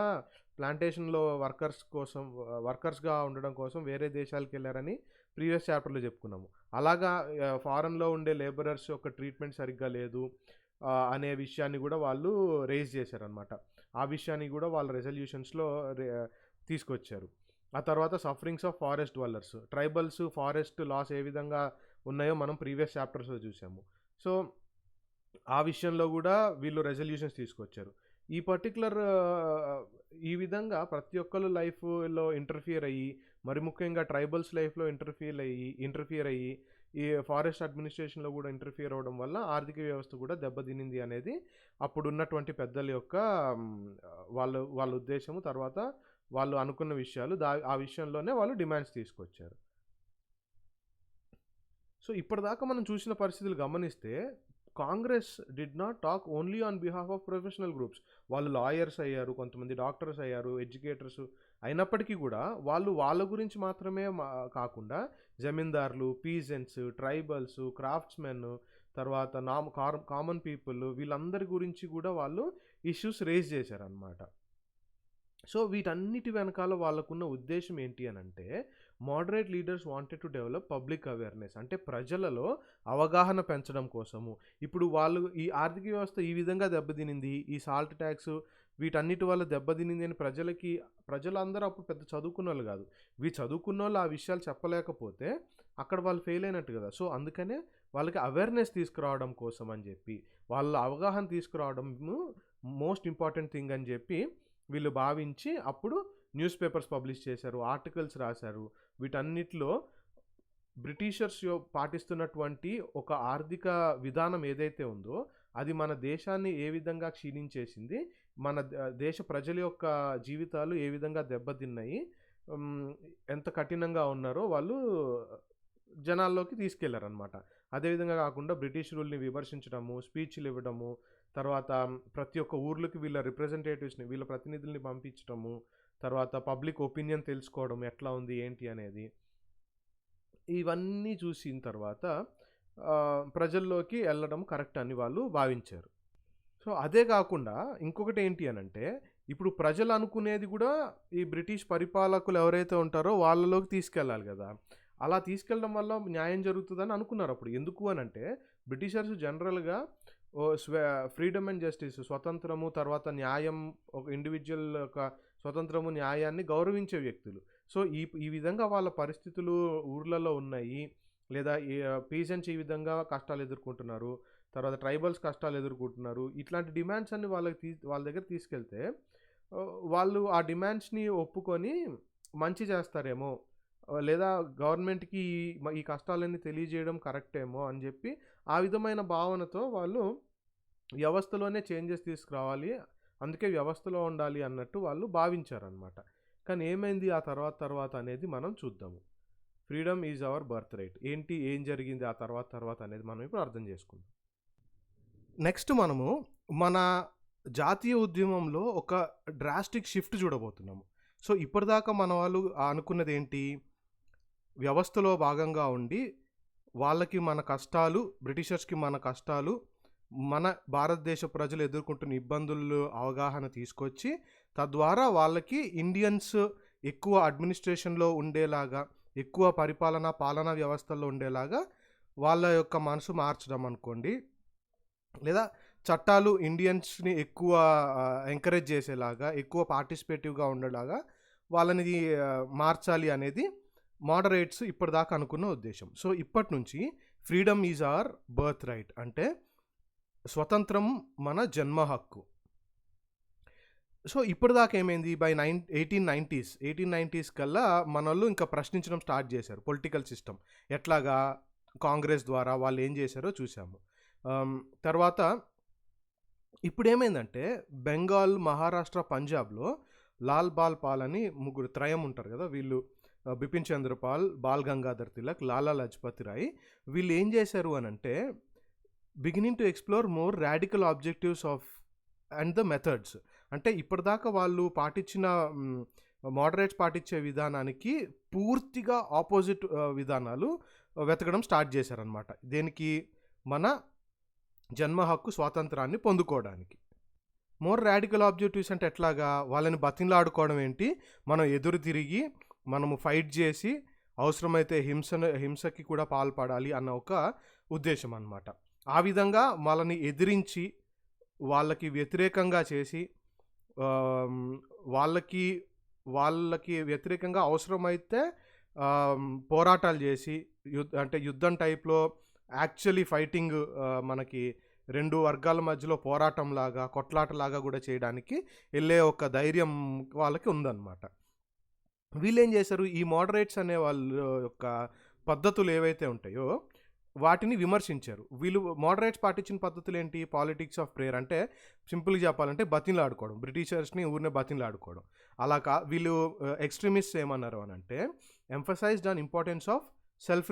ప్లాంటేషన్లో వర్కర్స్గా ఉండడం కోసం వేరే దేశాలకు వెళ్ళారని ప్రీవియస్ చాప్టర్లో చెప్పుకున్నాము. అలాగా ఫారెన్లో ఉండే లేబరర్స్ యొక్క ట్రీట్మెంట్ సరిగ్గా లేదు అనే విషయాన్ని కూడా వాళ్ళు రేజ్ చేశారనమాట. ఆ విషయాన్ని కూడా వాళ్ళ రెజల్యూషన్స్లో తీసుకొచ్చారు. ఆ తర్వాత sufferings of forest dwellers, tribals forest laws ఏ విధంగా ఉన్నాయో మనం ప్రీవియస్ చాప్టర్స్లో చూసాము. సో ఆ విషయంలో కూడా వీళ్ళు రెజల్యూషన్స్ తీసుకొచ్చారు. ఈ పర్టికులర్ ఈ విధంగా ప్రతి ఒక్కరు లైఫ్లో ఇంటర్ఫియర్ అయ్యి, మరి ముఖ్యంగా ట్రైబల్స్ లైఫ్లో ఇంటర్ఫియర్ అయ్యి ఈ ఫారెస్ట్ అడ్మినిస్ట్రేషన్లో కూడా ఇంటర్ఫియర్ అవ్వడం వల్ల ఆర్థిక వ్యవస్థ కూడా దెబ్బతినింది అనేది అప్పుడు ఉన్నటువంటి పెద్దల యొక్క వాళ్ళ ఉద్దేశము. తర్వాత వాళ్ళు అనుకున్న విషయాలు, ఆ విషయంలోనే వాళ్ళు డిమాండ్స్ తీసుకొచ్చారు. సో ఇప్పటిదాకా మనం చూసిన పరిస్థితులు గమనిస్తే Congress did not talk only on behalf of professional groups. వాళ్ళు లాయర్స్ అయ్యారు, కొంతమంది డాక్టర్స్ అయ్యారు, ఎడ్యుకేటర్స్ అయినప్పటికీ కూడా వాళ్ళు వాళ్ళ గురించి మాత్రమే కాకుండా జమీందారులు, పీజెంట్స్, ట్రైబల్స్, క్రాఫ్ట్స్మెన్, తర్వాత కామన్ పీపుల్, వీళ్ళందరి గురించి కూడా వాళ్ళు ఇష్యూస్ రేజ్ చేశారనమాట. సో వీటన్నిటి వెనకాల వాళ్ళకున్న ఉద్దేశం ఏంటి అని అంటే, moderate leaders wanted to develop public awareness, అంటే ప్రజలలో అవగాహన పెంచడం కోసము. ఇప్పుడు వాళ్ళు ఈ ఆర్థిక వ్యవస్థ ఈ విధంగా దెబ్బతినింది, ఈ సాల్ట్ ట్యాక్స్ వీటన్నిటి వల్ల దెబ్బతినింది అని ప్రజలందరూ అప్పుడు పెద్ద చదువుకున్న వాళ్ళు కాదు. చదువుకున్న వాళ్ళు ఆ విషయాలు చెప్పలేకపోతే అక్కడ వాళ్ళు ఫెయిల్ అయినట్టు కదా. సో అందుకనే వాళ్ళకి అవేర్నెస్ తీసుకురావడం కోసం అని చెప్పి, వాళ్ళ అవగాహన తీసుకురావడం మోస్ట్ ఇంపార్టెంట్ థింగ్ అని చెప్పి వీళ్ళు భావించి అప్పుడు న్యూస్ పేపర్స్ పబ్లిష్ చేశారు, ఆర్టికల్స్ రాశారు. వీటన్నిటిలో బ్రిటిషర్స్ పాటిస్తున్నటువంటి ఒక ఆర్థిక విధానం ఏదైతే ఉందో అది మన దేశాన్ని ఏ విధంగా క్షీణించేసింది, మన దేశ ప్రజల యొక్క జీవితాలు ఏ విధంగా దెబ్బతిన్నాయి, ఎంత కఠినంగా ఉన్నారో వాళ్ళు జనాల్లోకి తీసుకెళ్లారనమాట. అదేవిధంగా కాకుండా బ్రిటిష్ రూల్ని విమర్శించడము, స్పీచ్లు ఇవ్వడము, తర్వాత ప్రతి ఒక్క ఊర్లోకి వీళ్ళ రిప్రజెంటేటివ్స్ని, వీళ్ళ ప్రతినిధుల్ని పంపించడము, తర్వాత పబ్లిక్ ఒపీనియన్ తెలుసుకోవడం ఎట్లా ఉంది ఏంటి అనేది, ఇవన్నీ చూసిన తర్వాత ప్రజల్లోకి వెళ్ళడం కరెక్ట్ అని వాళ్ళు భావించారు. సో అదే కాకుండా ఇంకొకటి ఏంటి అని అంటే, ఇప్పుడు ప్రజలు అనుకునేది కూడా ఈ బ్రిటిష్ పరిపాలకులు ఎవరైతే ఉంటారో వాళ్ళలోకి తీసుకెళ్ళాలి కదా. అలా తీసుకెళ్ళడం వల్ల న్యాయం జరుగుతుందని అనుకున్నారు అప్పుడు. ఎందుకు అని అంటే బ్రిటిషర్స్ జనరల్గా ఫ్రీడమ్ అండ్ జస్టిస్, స్వతంత్రము, తర్వాత న్యాయం, ఒక ఇండివిజువల్ యొక్క స్వతంత్రము, న్యాయాన్ని గౌరవించే వ్యక్తులు. సో, ఈ ఈ విధంగా వాళ్ళ పరిస్థితులు ఊర్లలో ఉన్నాయి. లేదా పీజెంట్స్ ఈ విధంగా కష్టాలు ఎదుర్కొంటున్నారు. తర్వాత ట్రైబల్స్ కష్టాలు ఎదుర్కొంటున్నారు. ఇట్లాంటి డిమాండ్స్ అన్ని వాళ్ళ దగ్గర తీసుకెళ్తే వాళ్ళు ఆ డిమాండ్స్‌ని ఒప్పుకొని మంచి చేస్తారేమో, లేదా గవర్నమెంట్‌కి ఈ కష్టాలన్నీ తెలియజేయడం కరెక్టేమో అని చెప్పి ఆ విధమైన భావనతో వాళ్ళు వ్యవస్థలోనే చేంజెస్ తీసుకురావాలి, అందుకే వ్యవస్థలో ఉండాలి అన్నట్టు వాళ్ళు భావించారనమాట. కానీ ఏమైంది ఆ తర్వాత అనేది మనం చూద్దాము. Freedom is our birth right. ఏం జరిగింది ఆ తర్వాత అనేది మనం ఇప్పుడు అర్థం చేసుకుందాం. నెక్స్ట్ మనము మన జాతీయ ఉద్యమంలో ఒక డ్రాస్టిక్ షిఫ్ట్ చూడబోతున్నాము. సో, ఇప్పటిదాకా మన వాళ్ళు అనుకున్నది ఏంటి? వ్యవస్థలో భాగంగా ఉండి వాళ్ళకి మన కష్టాలు, బ్రిటిషర్స్‌కి మన కష్టాలు, మన భారతదేశ ప్రజలు ఎదుర్కొంటున్న ఇబ్బందులు అవగాహన తీసుకొచ్చి, తద్వారా వాళ్ళకి ఇండియన్స్ ఎక్కువ అడ్మినిస్ట్రేషన్‌లో ఉండేలాగా, ఎక్కువ పాలనా వ్యవస్థల్లో ఉండేలాగా వాళ్ళ యొక్క మనసు మార్చడం అనుకోండి. లేదా చట్టాలు ఇండియన్స్‌ని ఎక్కువ ఎంకరేజ్ చేసేలాగా, ఎక్కువ పార్టిసిపేటివ్‌గా ఉండేలాగా వాళ్ళని మార్చాలి అనేది మోడరేట్స్ ఇప్పటిదాకా అనుకున్న ఉద్దేశం. సో, ఇప్పటి నుంచి freedom is our birth right అంటే స్వతంత్రం మన జన్మ హక్కు. సో, ఇప్పటిదాకా ఏమైంది? బై 1890s కల్లా మనోళ్ళు ఇంకా ప్రశ్నించడం స్టార్ట్ చేశారు పొలిటికల్ సిస్టమ్. ఎట్లాగా? కాంగ్రెస్ ద్వారా వాళ్ళు ఏం చేశారో చూసాము. తర్వాత ఇప్పుడేమైందంటే బెంగాల్, మహారాష్ట్ర, పంజాబ్లో లాల్ బాల్ పాల్ అని ముగ్గురు త్రయం ఉంటారు కదా, వీళ్ళు బిపిన్ చంద్రపాల్, బాల్ గంగాధర్ తిలక్, లాలా లజపతి రాయ్. వీళ్ళు ఏం చేశారు అని అంటే beginning to explore more radical objectives of and the methods. అంటే ఇప్పటిదాకా వాళ్ళు మోడరేట్స్ పాటించే విధానానికి పూర్తిగా ఆపోజిట్ విధానాలు వెతకడం స్టార్ట్ చేశారనమాట. దేనికి? మన జన్మ హక్కు స్వాతంత్రాన్ని పొందుకోవడానికి. మోర్ రాడికల్ ఆబ్జెక్టివ్స్ అంటే ఎట్లాగా? వాళ్ళని బతిమలాడుకోవడం ఏంటి? మనం ఎదురు తిరిగి మనము ఫైట్ చేసి అవసరమైతే హింసకి కూడా పాల్పడాలి అన్న ఒక ఉద్దేశం అన్నమాట. ఆ విధంగా వాళ్ళని ఎదిరించి వాళ్ళకి వ్యతిరేకంగా చేసి వాళ్ళకి వ్యతిరేకంగా అవసరమైతే పోరాటాలు చేసి యుద్ధం టైప్లో యాక్చువల్లీ ఫైటింగ్, మనకి రెండు వర్గాల మధ్యలో పోరాటంలాగా, కొట్లాటలాగా కూడా చేయడానికి వెళ్ళే ఒక ధైర్యం వాళ్ళకి ఉందన్నమాట. వీళ్ళేం చేశారు? ఈ మోడరేట్స్ అనే వాళ్ళ యొక్క పద్ధతులు ఏవైతే ఉంటాయో వాటిని విమర్శించారు. వీళ్ళు మోడరేట్స్ పాటించిన పద్ధతులు ఏంటి? పాలిటిక్స్ ఆఫ్ ప్రేయర్, అంటే సింపుల్గా చెప్పాలంటే బతిమలాడుకోవడం, బ్రిటిషర్స్ని ఊరినే బతిమలాడుకోవడం. వీళ్ళు ఎక్స్ట్రీమిస్ట్స్ ఏమన్నారు అని అంటే emphasised on importance of self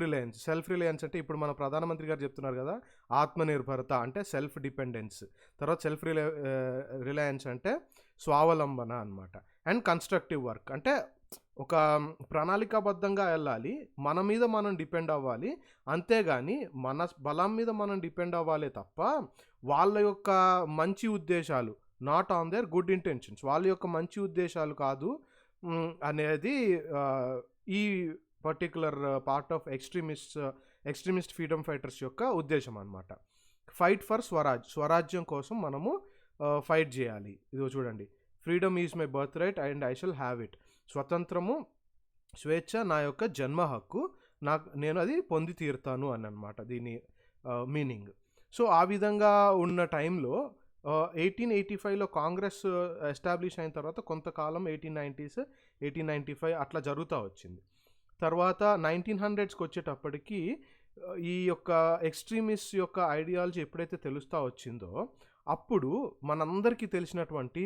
Reliance అంటే ఇప్పుడు మన ప్రధానమంత్రి గారు చెప్తున్నారు కదా, ఆత్మనిర్భరత అంటే సెల్ఫ్ డిపెండెన్స్, తర్వాత సెల్ఫ్ రిలయన్స్ అంటే స్వావలంబన అనమాట. అండ్ కన్స్ట్రక్టివ్ వర్క్ అంటే ఒక ప్రణాళికాబద్ధంగా వెళ్ళాలి, మన మీద మనం డిపెండ్ అవ్వాలి, అంతేగాని మన బలం మీద మనం డిపెండ్ అవ్వాలి తప్ప వాళ్ళ యొక్క మంచి ఉద్దేశాలు, not on their good intentions, వాళ్ళ యొక్క మంచి ఉద్దేశాలు కాదు అనేది ఈ particular part of extremist freedom fighters యొక్క ఉద్దేశం అనమాట. ఫైట్ ఫర్ స్వరాజ్యం కోసం మనము ఫైట్ చేయాలి. ఇదిగో చూడండి, freedom is my birth right and I shall have it. స్వతంత్రము, స్వేచ్ఛ నా యొక్క జన్మ హక్కు, నేను అది పొంది తీరుతాను అని అనమాట దీని మీనింగ్. సో ఆ విధంగా ఉన్న టైంలో 1885లో కాంగ్రెస్ ఎస్టాబ్లిష్ అయిన తర్వాత కొంతకాలం 1890s 1895 అట్లా జరుగుతూ వచ్చింది. తర్వాత 1900స్కి వచ్చేటప్పటికి ఈ యొక్క ఎక్స్ట్రీమిస్ట్ యొక్క ఐడియాలజీ ఎప్పుడైతే తెలుస్తూ వచ్చిందో అప్పుడు మనందరికీ తెలిసినటువంటి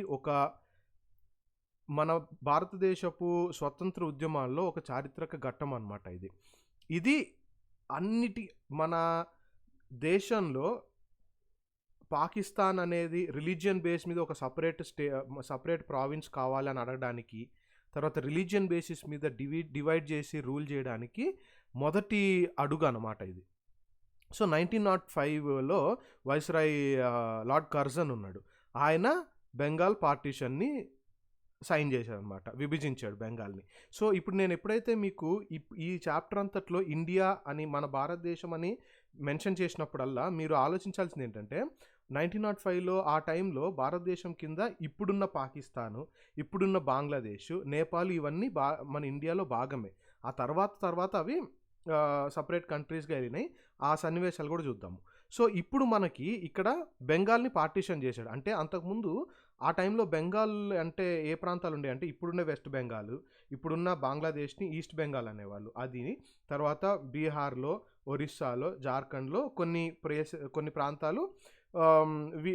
మన భారతదేశపు స్వతంత్ర ఉద్యమాల్లో ఒక చారిత్రక ఘట్టం అన్నమాట ఇది మన దేశంలో పాకిస్తాన్ అనేది రిలీజియన్ బేస్ మీద ఒక సపరేట్ ప్రావిన్స్ కావాలని అడగడానికి, తర్వాత రిలీజియన్ బేసిస్ మీద డివైడ్ చేసి రూల్ చేయడానికి మొదటి అడుగు అన్నమాట ఇది. సో 1905లో వైస్రాయ్ లార్డ్ కర్జన్ ఉన్నాడు, ఆయన బెంగాల్ పార్టీషన్ని సైన్ చేశాడు అనమాట, విభజించాడు బెంగాల్ని. సో ఇప్పుడు నేను ఎప్పుడైతే మీకు ఈ చాప్టర్ అంతట్లో ఇండియా అని, మన భారతదేశం అని మెన్షన్ చేసినప్పుడల్లా మీరు ఆలోచించాల్సింది ఏంటంటే 1905లో ఆ టైంలో భారతదేశం కింద ఇప్పుడున్న పాకిస్తాను, ఇప్పుడున్న బంగ్లాదేశ్, నేపాల్ ఇవన్నీ మన ఇండియాలో భాగమే. ఆ తర్వాత అవి సెపరేట్ కంట్రీస్‌గా ఎళ్ళినాయి. ఆ సన్నివేశాలు గూడా చూద్దాము. సో, ఇప్పుడు మనకి ఇక్కడ బెంగాల్‌ని పార్టిషన్ చేశాడు. అంటే అంతకుముందు ఆ టైంలో బెంగాల్ అంటే ఏ ప్రాంతాలుండేయంటే ఇప్పుడున్న వెస్ట్ బెంగాల్, ఇప్పుడున్న బంగ్లాదేశ్‌ని ఈస్ట్ బెంగాల్ అనేవాళ్ళు. అది తర్వాత బీహార్‌లో, ఒరిస్సాలో, జార్ఖండ్‌లో కొన్ని ప్రాంతాలు ఆహ్, వి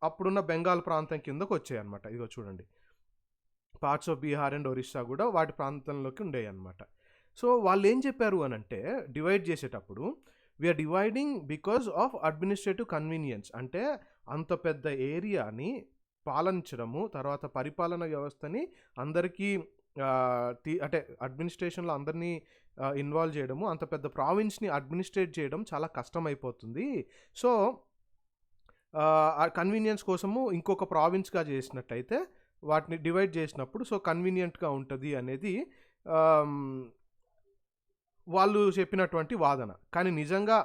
అప్పుడున్న బెంగాల్ ప్రాంతం కిందకొచ్చాయన్నమాట. ఇదిగో చూడండి. Parts of Bihar and Orissa గూడా వాటి ప్రాంతంలోకి ఉండేయన్నమాట. సో, వాళ్ళేం చెప్పారు అనంటే డివైడ్ చేసేటప్పుడు or dividing because of administrative convenience. అంటే అంత పెద్ద ఏరియాని పాలించడము, తర్వాత పరిపాలన వ్యవస్థని అందరికీ అంటే అడ్మినిస్ట్రేషన్‌లో అందరినీ ఇన్వాల్వ్ చేయడము, అంత పెద్ద ప్రావిన్స్‌ని అడ్మినిస్ట్రేట్ చేయడం చాలా కష్టమైపోతుంది. సో, ఆ కన్వీనియన్స్ కోసము ఇంకొక ప్రావిన్స్‌గా చేసినట్టయితే వాటిని డివైడ్ చేసినప్పుడు సో, కన్వీనియంట్‌గా ఉంటది అనేది ఆహ్, వాళ్ళు చెప్పినటువంటి వాదన. కానీ నిజంగా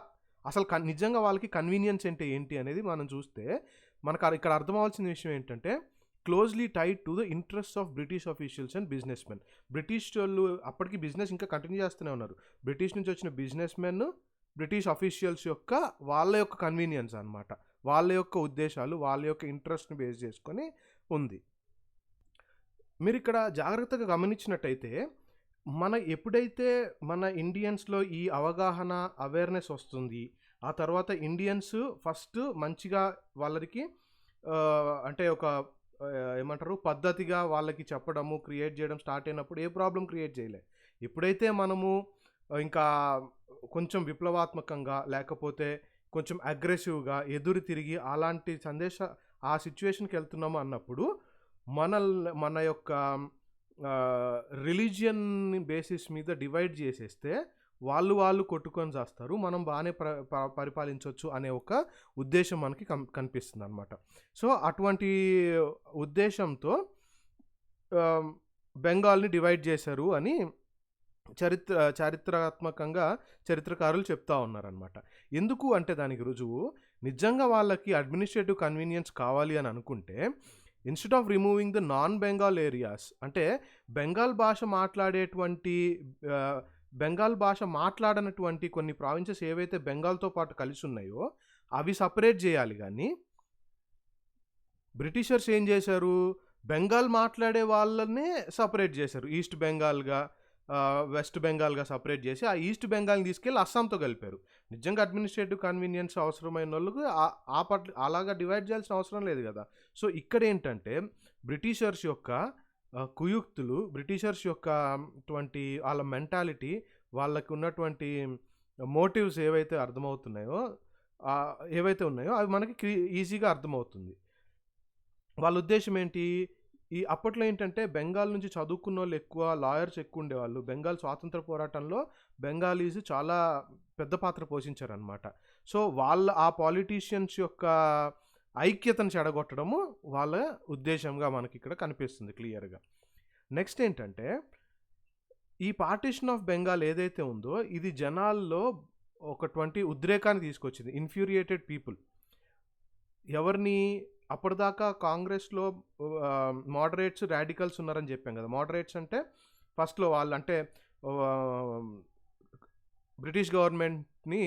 వాళ్ళకి కన్వీనియన్స్ అంటే ఏంటి అనేది మనం చూస్తే ఇక్కడ అర్థమవ్వాల్సిన విషయం ఏంటంటే closely tied to the interests of British officials and business men. British వాళ్ళు అప్పటికి బిజినెస్ ఇంకా కంటిన్యూ చేస్తూనే ఉన్నారు. బ్రిటిష్ నుంచి వచ్చిన బిజినెస్ మెన్, బ్రిటిష్ ఆఫీషియల్స్ వాళ్ళ యొక్క కన్వీనియన్స్ అన్నమాట. వాళ్ళ యొక్క ఉద్దేశాలు, వాళ్ళ యొక్క ఇంట్రెస్ట్‌ని బేస్ చేసుకొని ఉంది. మీరిక్కడ జాగ్రత్తగా గమనించినట్టయితే ఎప్పుడైతే మన ఇండియన్స్‌లో ఈ అవగాహన, అవేర్‌నెస్ వస్తుంది. ఆ తర్వాత ఇండియన్స్ ఫస్ట్ మంచిగా వాళ్ళకి అంటే ఒక ఏమంటారు పద్ధతిగా వాళ్ళకి చెప్పడము, క్రియేట్ చేయడం స్టార్ట్ అయినప్పుడు ఏ ప్రాబ్లమ్ క్రియేట్ చేయలే. ఎప్పుడైతే మనము ఇంకా కొంచెం విప్లవాత్మకంగా లేకపోతే కొంచెం అగ్రెసివ్‌గా ఎదురు తిరిగి అలాంటి ఆ సిట్యుయేషన్‌కి వెళ్తున్నాము అన్నప్పుడు మన యొక్క రిలీజియన్ బేసిస్ మీద డివైడ్ చేసేస్తే వాళ్ళు కొట్టుకొని చేస్తారు, మనం బాగానే పరిపాలించవచ్చు అనే ఒక ఉద్దేశం మనకి కనిపిస్తుంది అనమాట. సో, అటువంటి ఉద్దేశంతో బెంగాల్ని డివైడ్ చేశారు అని చారిత్రాత్మకంగా చరిత్రకారులు చెప్తా ఉన్నారనమాట. ఎందుకు అంటే దానికి రుజువు నిజంగా వాళ్ళకి అడ్మినిస్ట్రేటివ్ కన్వీనియన్స్ కావాలి అని అనుకుంటే instead of removing the non Bengal areas, అంటే బెంగాల్ భాష మాట్లాడనటువంటి కొన్ని ప్రావిన్సెస్ ఏవైతే బెంగాల్‌తో పాటు కలిసి ఉన్నాయో అవి సెపరేట్ చేయాలి గానీ, బ్రిటిషర్స్ ఏం చేశారు, బెంగాల్ మాట్లాడే వాళ్ళనే సెపరేట్ చేశారు. ఈస్ట్ బెంగాల్‌గా, వెస్ట్ బెంగాల్‌గా సెపరేట్ చేసి ఆ ఈస్ట్ బెంగాల్‌ని తీసుకెళ్ళి అస్సాంతో కలిపారు. నిజంగా అడ్మినిస్ట్రేటివ్ కన్వీనియన్స్ అవసరమైనోళ్ళకు అలాగా డివైడ్ చేయాల్సిన అవసరం లేదు కదా! సో, ఇక్కడేంటంటే బ్రిటిషర్స్ యొక్క కుయుక్తులు, బ్రిటిషర్స్ యొక్క వాళ్ళ మెంటాలిటీ, వాళ్ళకున్నటువంటి మోటివ్స్ ఏవైతే ఏవైతే ఉన్నాయో అవి మనకి ఈజీగా అర్థమవుతుంది. వాళ్ళ ఉద్దేశ్యం ఏంటి? అప్పట్లో ఏంటంటే బెంగాల్ నుంచి చదువుకున్నోళ్ళు ఎక్కువ, లాయర్స్ ఎక్కువ ఉండేవాళ్ళు. బెంగాల్ స్వాతంత్ర పోరాటంలో బెంగాలీస్ చాలా పెద్ద పాత్ర పోషించారనమాట. సో, ఆ పాలిటీషియన్స్ యొక్క ఐక్యతను చెడగొట్టడము వాళ్ళ ఉద్దేశంగా మనకిక్కడ కనిపిస్తుంది క్లియర్‌గా. నెక్స్ట్ ఏంటంటే, ఈ పార్టిషన్ ఆఫ్ బెంగాల్ ఏదైతే ఉందో ఇది జనాల్లో ఒకటువంటి ఉద్రేకాన్ని తీసుకొచ్చింది. ఇన్‌ఫ్యూరియేటెడ్ పీపుల్. ఎవరిని అప్పటిదాకా కాంగ్రెస్‌లో మోడరేట్స్, రాడికల్స్ ఉన్నారని చెప్పాం కదా! మోడరేట్స్ అంటే ఫస్ట్‌లో వాళ్ళంటే బ్రిటిష్ గవర్నమెంట్‌ని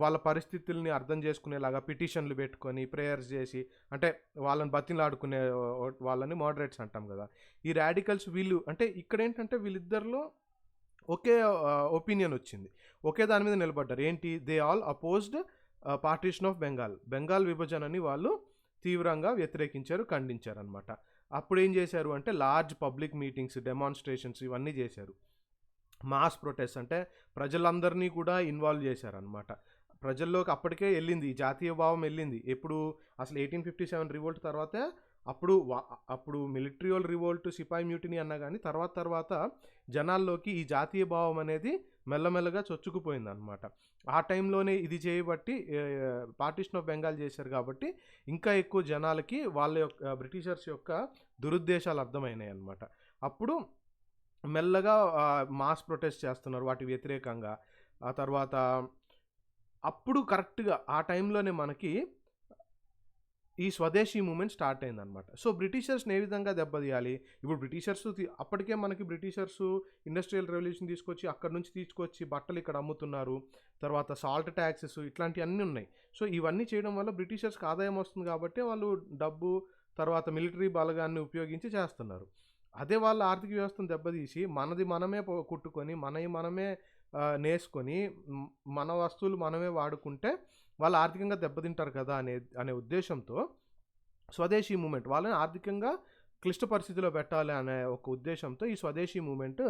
వాళ్ళ పరిస్థితుల్ని అర్థం చేసుకునేలాగా పిటిషన్‌లు పెట్టుకొని, ప్రేయర్స్ చేసి, అంటే వాళ్ళని బతిమలాడుకునే వాళ్ళని మోడరేట్స్ అంటాం కదా! ఈ రాడికల్స్ అంటే ఇక్కడేంటంటే వీళ్ళిద్దరిలో ఒకే ఒపీనియన్ వచ్చింది. ఒకే దాని మీద నిలబడ్డారు. ఏంటి? They all opposed partition of Bengal. Bengal విభజనని వాళ్ళు తీవ్రంగా వ్యతిరేకించారు, ఖండించారనమాట. అప్పుడేం చేశారు అంటే లార్జ్ పబ్లిక్ మీటింగ్స్, డెమాన్స్ట్రేషన్స్ ఇవన్నీ చేశారు. మాస్ ప్రొటెస్ట్ అంటే ప్రజలందరినీ కూడా ఇన్వాల్వ్ చేశారనమాట. ప్రజల్లోకి అప్పటికే వెళ్ళింది, ఈ జాతీయ భావం వెళ్ళింది. ఎప్పుడు అసలు 1857 రివోల్ట్ తర్వాతే అప్పుడు మిలిటరీ వాళ్ళు రివోల్ట్, సిపాయి మ్యూటినీ అన్నా కానీ తర్వాత జనాల్లోకి ఈ జాతీయ భావం అనేది మెల్లమెల్లగా చొచ్చుకుపోయిందనమాట. ఆ టైంలోనే ఇది చేయబట్టి పార్టిషన్ ఆఫ్ బెంగాల్ చేశారు కాబట్టి ఇంకా ఎక్కువ జనాలకి వాళ్ళ యొక్క బ్రిటిషర్స్ యొక్క దురుద్దేశాలు అర్థమైనాయి అనమాట. అప్పుడు మెల్లగా మాస్ ప్రొటెస్ట్ చేస్తున్నారు వాటి వ్యతిరేకంగా. ఆ తర్వాత అప్పుడు కరెక్ట్‌గా ఆ టైంలోనే మనకి ఈ స్వదేశీ మూవ్మెంట్ స్టార్ట్ అయిందనమాట. సో బ్రిటిషర్స్ని ఏ విధంగా దెబ్బతీయాలి, ఇప్పుడు బ్రిటిషర్స్ అప్పటికే మనకి బ్రిటిషర్స్ ఇండస్ట్రియల్ రెవల్యూషన్ తీసుకొచ్చి అక్కడి నుంచి తీసుకొచ్చి బట్టలు ఇక్కడ అమ్ముతున్నారు, తర్వాత సాల్ట్ ట్యాక్సెస్ ఇట్లాంటివన్నీ ఉన్నాయి. సో ఇవన్నీ చేయడం వల్ల బ్రిటిషర్స్కి ఆదాయం వస్తుంది కాబట్టి వాళ్ళు డబ్బు తర్వాత మిలిటరీ బలగాన్ని ఉపయోగించి చేస్తున్నారు. అదే వాళ్ళ ఆర్థిక వ్యవస్థను దెబ్బతీసి మనది మనమే కుట్టుకొని మనవి మనమే నేసుకొని మన వస్తువులు మనమే వాడుకుంటే వాళ్ళు ఆర్థికంగా దెబ్బతింటారు కదా అనే ఉద్దేశంతో స్వదేశీ మూమెంట్ వాళ్ళని ఆర్థికంగా క్లిష్ట పరిస్థితిలో పెట్టాలి అనే ఒక ఉద్దేశంతో ఈ స్వదేశీ మూమెంట్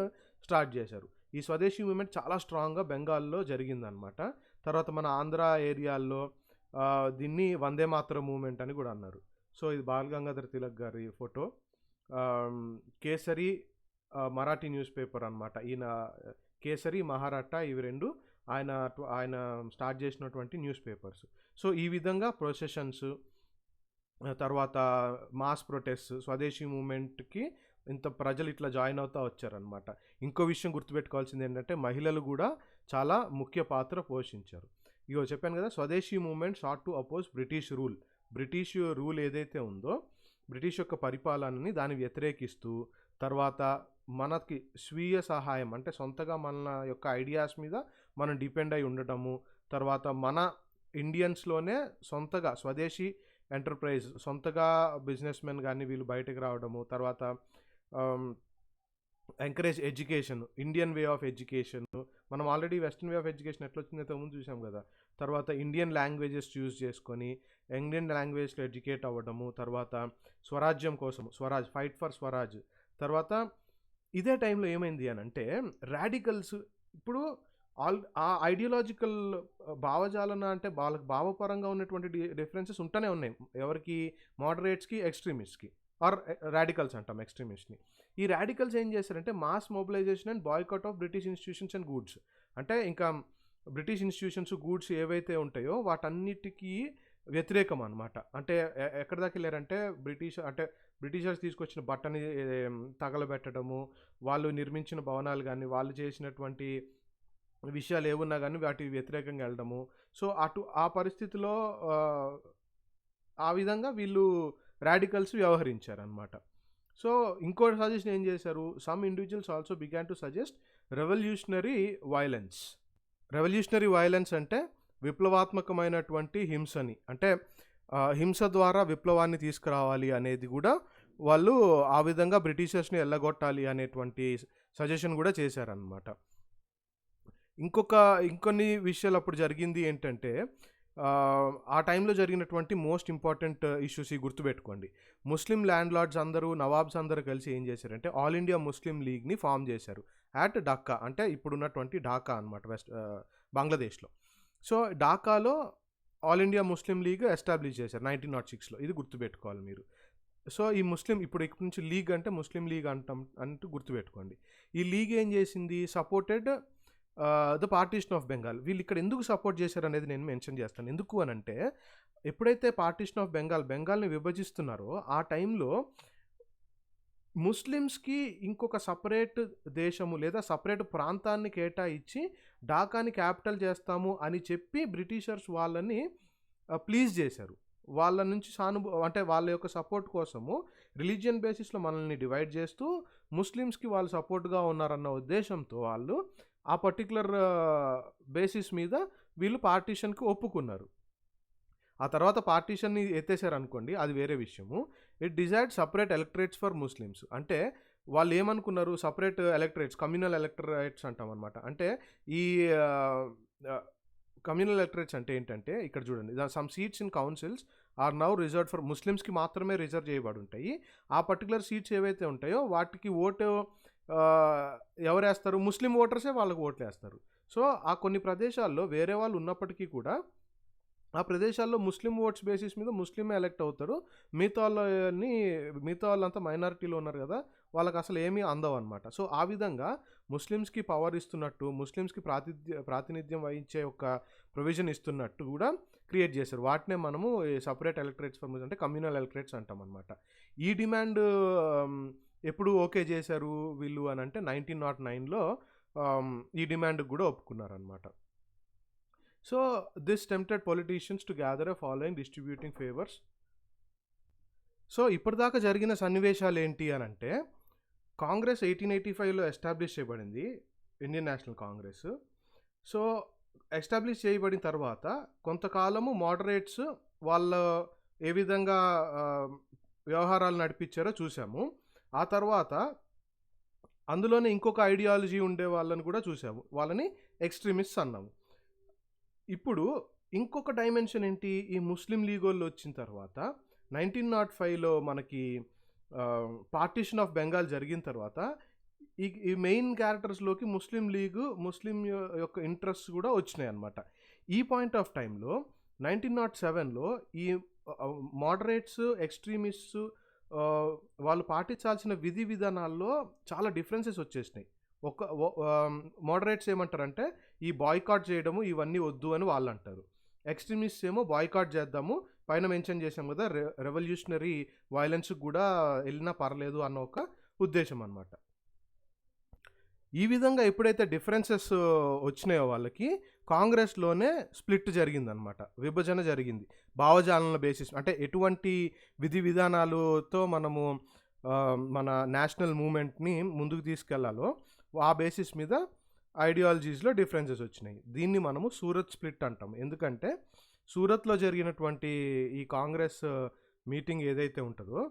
స్టార్ట్ చేశారు. ఈ స్వదేశీ మూమెంట్ చాలా స్ట్రాంగ్గా బెంగాల్లో జరిగిందనమాట. తర్వాత మన ఆంధ్ర ఏరియాల్లో దీన్ని వందే మాతరం మూమెంట్ అని కూడా అన్నారు. సో ఇది బాల్ గంగాధర్ తిలక్ గారి photo. Kesari Marathi news paper అనమాట. ఈయన కేసరి మహారాఠా ఇవి రెండు ఆయన స్టార్ట్ చేసినటువంటి న్యూస్ పేపర్స్. సో ఈ విధంగా ప్రొసెషన్స్ తర్వాత మాస్ ప్రొటెస్ట్ స్వదేశీ మూమెంట్కి ఇంత ప్రజలు ఇట్లా జాయిన్ అవుతూ వచ్చారనమాట. ఇంకో విషయం గుర్తుపెట్టుకోవాల్సింది ఏంటంటే మహిళలు కూడా చాలా ముఖ్య పాత్ర పోషించారు. ఇగో చెప్పాను కదా, Swadeshi movement sought to oppose British rule. British rule ఏదైతే ఉందో బ్రిటిష్ యొక్క పరిపాలనని దాన్ని వ్యతిరేకిస్తూ తర్వాత మనకి స్వీయ సహాయం అంటే సొంతగా మన యొక్క ఐడియాస్ మీద మనం డిపెండ్ అయి ఉండటము, తర్వాత మన ఇండియన్స్లోనే సొంతగా స్వదేశీ ఎంటర్ప్రైజ్ సొంతగా బిజినెస్ మెన్ కానీ వీళ్ళు బయటకు రావడము, తర్వాత encourage education Indian way of education. మనం already western way of education ఎట్లా వచ్చిందో ఇంతకుముందు చూసాం కదా. తర్వాత ఇండియన్ లాంగ్వేజెస్ యూజ్ చేసుకొని ఇండియన్ లాంగ్వేజ్లో ఎడ్యుకేట్ అవ్వడము, తర్వాత స్వరాజ్యం కోసం స్వరాజ్ ఫైట్ ఫర్ స్వరాజ్. తర్వాత ఇదే టైంలో ఏమైంది అని అంటే రాడికల్స్ ఇప్పుడు ఆ ఐడియాలజికల్ భావజాలన అంటే వాళ్ళకి భావపరంగా ఉన్నటువంటి డిఫరెన్సెస్ ఉంటూనే ఉన్నాయి ఎవరికి, మోడరేట్స్కి ఎక్స్ట్రీమిస్ట్కి ఆర్ రాడికల్స్ అంటాం ఎక్స్ట్రీమిస్ట్ని. ఈ రాడికల్స్ ఏం చేశారంటే mass mobilization and boycott of British institutions and goods. అంటే ఇంకా బ్రిటిష్ ఇన్స్టిట్యూషన్స్ గూడ్స్ ఏవైతే ఉంటాయో వాటన్నిటికీ వ్యతిరేకం అనమాట. అంటే ఎక్కడి దాకా వెళ్ళారంటే బ్రిటిషర్స్ తీసుకొచ్చిన బట్టని తగలబెట్టడము, వాళ్ళు నిర్మించిన భవనాలు కానీ వాళ్ళు చేసినటువంటి విషయాలు ఏమున్నా కానీ వాటి వ్యతిరేకంగా వెళ్ళడము. సో ఆ పరిస్థితిలో ఆ విధంగా వీళ్ళు రాడికల్స్ వ్యవహరించారనమాట. సో ఇంకో సజెషన్ ఏం చేశారు, some individuals also began to suggest revolutionary violence. Revolutionary violence అంటే విప్లవాత్మకమైనటువంటి హింసని, అంటే హింస ద్వారా విప్లవాన్ని తీసుకురావాలి అనేది కూడా వాళ్ళు ఆ విధంగా బ్రిటిషర్స్ని ఎల్లగొట్టాలి అనేటువంటి సజెషన్ కూడా చేశారనమాట. ఇంకొన్ని విషయాలు అప్పుడు జరిగింది ఏంటంటే ఆ టైంలో జరిగినటువంటి మోస్ట్ ఇంపార్టెంట్ ఇష్యూస్ ఈ గుర్తుపెట్టుకోండి. ముస్లిం ల్యాండ్ లార్డ్స్ అందరూ నవాబ్స్ అందరూ కలిసి ఏం చేశారంటే ఆల్ ఇండియా ముస్లిం లీగ్ని ఫామ్ చేశారు అట్ ఢాకా, అంటే ఇప్పుడున్నటువంటి ఢాకా అనమాట బంగ్లాదేశ్లో. సో ఢాకాలో all India Muslim League establish చేశారు 1906లో. ఇది గుర్తుపెట్టుకోవాలి మీరు. సో ఈ ఇప్పటి నుంచి లీగ్ అంటే ముస్లిం లీగ్ అంటూ గుర్తుపెట్టుకోండి. ఈ లీగ్ ఏం చేసింది, supported the partition of Bengal. వీళ్ళు ఇక్కడ ఎందుకు సపోర్ట్ చేశారు అనేది నేను మెన్షన్ చేస్తాను. ఎందుకు అని అంటే ఎప్పుడైతే పార్టీషన్ ఆఫ్ బెంగాల్ని విభజిస్తున్నారో ఆ టైంలో ముస్లిమ్స్కి ఇంకొక సపరేట్ దేశము లేదా సపరేట్ ప్రాంతాన్ని కేటాయించి ఢాకాని క్యాపిటల్ చేస్తాము అని చెప్పి బ్రిటిషర్స్ వాళ్ళని ప్లీజ్ చేశారు. వాళ్ళ నుంచి అంటే వాళ్ళ యొక్క సపోర్ట్ కోసము రిలీజియన్ బేసిస్లో మనల్ని డివైడ్ చేస్తూ ముస్లిమ్స్కి వాళ్ళు సపోర్ట్గా ఉన్నారన్న ఉద్దేశంతో వాళ్ళు ఆ పర్టికులర్ బేసిస్ మీద వీళ్ళు పార్టీషన్కి ఒప్పుకున్నారు. ఆ తర్వాత పార్టీషన్ని ఎత్తేసారు అనుకోండి, అది వేరే విషయము. It desired separate electorates for Muslims. అంటే వాళ్ళు ఏమనుకున్నారు, సపరేట్ ఎలక్టరేట్స్ కమ్యూనల్ ఎలక్టరేట్స్ అంటాం అనమాట. అంటే ఈ కమ్యూనల్ ఎలక్టరేట్స్ అంటే ఏంటంటే ఇక్కడ చూడండి, some seats in councils are now reserved for ముస్లిమ్స్కి మాత్రమే రిజర్వ్ చేయబడి ఉంటాయి. ఆ పర్టికులర్ సీట్స్ ఏవైతే ఉంటాయో వాటికి ఓటు ఎవరు వేస్తారు, ముస్లిం ఓటర్సే వాళ్ళకు ఓట్లు వేస్తారు. సో ఆ కొన్ని ప్రదేశాల్లో వేరే వాళ్ళు ఉన్నప్పటికీ కూడా ఆ ప్రదేశాల్లో ముస్లిం ఓట్స్ బేసిస్ మీద ముస్లిమే ఎలెక్ట్ అవుతారు. మిగతా వాళ్ళంతా మైనారిటీలో ఉన్నారు కదా, వాళ్ళకి అసలు ఏమీ అందవు అనమాట. సో ఆ విధంగా ముస్లిమ్స్కి పవర్ ఇస్తున్నట్టు, ముస్లిమ్స్కి ప్రాతినిధ్యం వహించే ఒక ప్రొవిజన్ ఇస్తున్నట్టు కూడా క్రియేట్ చేశారు. వాటినే మనము సపరేట్ ఎలక్టరేట్స్ ఫర్ ముస్లిమ్స్ అంటే కమ్యూనల్ ఎలక్టరేట్స్ అంటాం అనమాట. ఈ డిమాండ్ ఎప్పుడు ఓకే చేశారు వీళ్ళు అని అంటే 1909లో ఈ డిమాండ్ కూడా ఒప్పుకున్నారనమాట. So this tempted politicians to gather a following distributing favours so ఇప్పటిదాకా జరిగిన సన్నివేశాలు ఏంటి అని అంటే, కాంగ్రెస్ 1885లో ఎస్టాబ్లిష్ చేయబడింది, Indian National Congress. So establish చేయబడిన తర్వాత కొంతకాలము మోడరేట్స్ వాళ్ళ ఏ విధంగా వ్యవహారాలు నడిపించారో చూసాము. ఆ తర్వాత అందులోనే ఇంకొక ఐడియాలజీ ఉండే వాళ్ళని కూడా చూసాము, వాళ్ళని ఎక్స్ట్రీమిస్ట్స్ అన్నాము. ఇప్పుడు ఇంకొక డైమెన్షన్ ఏంటి, ఈ ముస్లిం లీగ్ వాళ్ళు వచ్చిన తర్వాత 1905లో మనకి పార్టీషన్ ఆఫ్ బెంగాల్ జరిగిన తర్వాత ఈ మెయిన్ క్యారెక్టర్స్లోకి ముస్లిం లీగ్, ముస్లిం యొక్క ఇంట్రెస్ట్ కూడా వచ్చినాయి అన్నమాట. ఈ పాయింట్ ఆఫ్ టైంలో 1907లో ఈ మోడరేట్స్, ఎక్స్ట్రీమిస్ట్స్ వాళ్ళు పాటించాల్సిన విధి విధానాల్లో చాలా డిఫరెన్సెస్ వచ్చేసినాయి. ఒక మోడరేట్స్ ఏమంటారంటే ఈ బాయ్కాట్ చేయడము ఇవన్నీ వద్దు అని వాళ్ళు అంటారు. ఎక్స్ట్రీమిస్ట్స్ ఏమో బాయ్కాట్ చేద్దాము, పైన మెన్షన్ చేసాం కదా రెవల్యూషనరీ వైలెన్స్కి కూడా వెళ్ళినా పర్లేదు అన్న ఒక ఉద్దేశం అన్నమాట. ఈ విధంగా ఎప్పుడైతే డిఫరెన్సెస్ వచ్చినాయో వాళ్ళకి కాంగ్రెస్లోనే స్ప్లిట్ జరిగిందనమాట, విభజన జరిగింది భావజాలన బేసిస్. అంటే ఎటువంటి విధి విధానాలతో మనము మన నేషనల్ మూమెంట్ని ముందుకు తీసుకెళ్లాలో ఆ బేసిస్ మీద ఐడియాలజీస్లో డిఫరెన్సెస్ వచ్చినాయి. దీన్ని మనము సూరత్ స్ప్లిట్ అంటాం. ఎందుకంటే సూరత్లో జరిగినటువంటి ఈ కాంగ్రెస్ మీటింగ్ ఏదైతే ఉంటుందో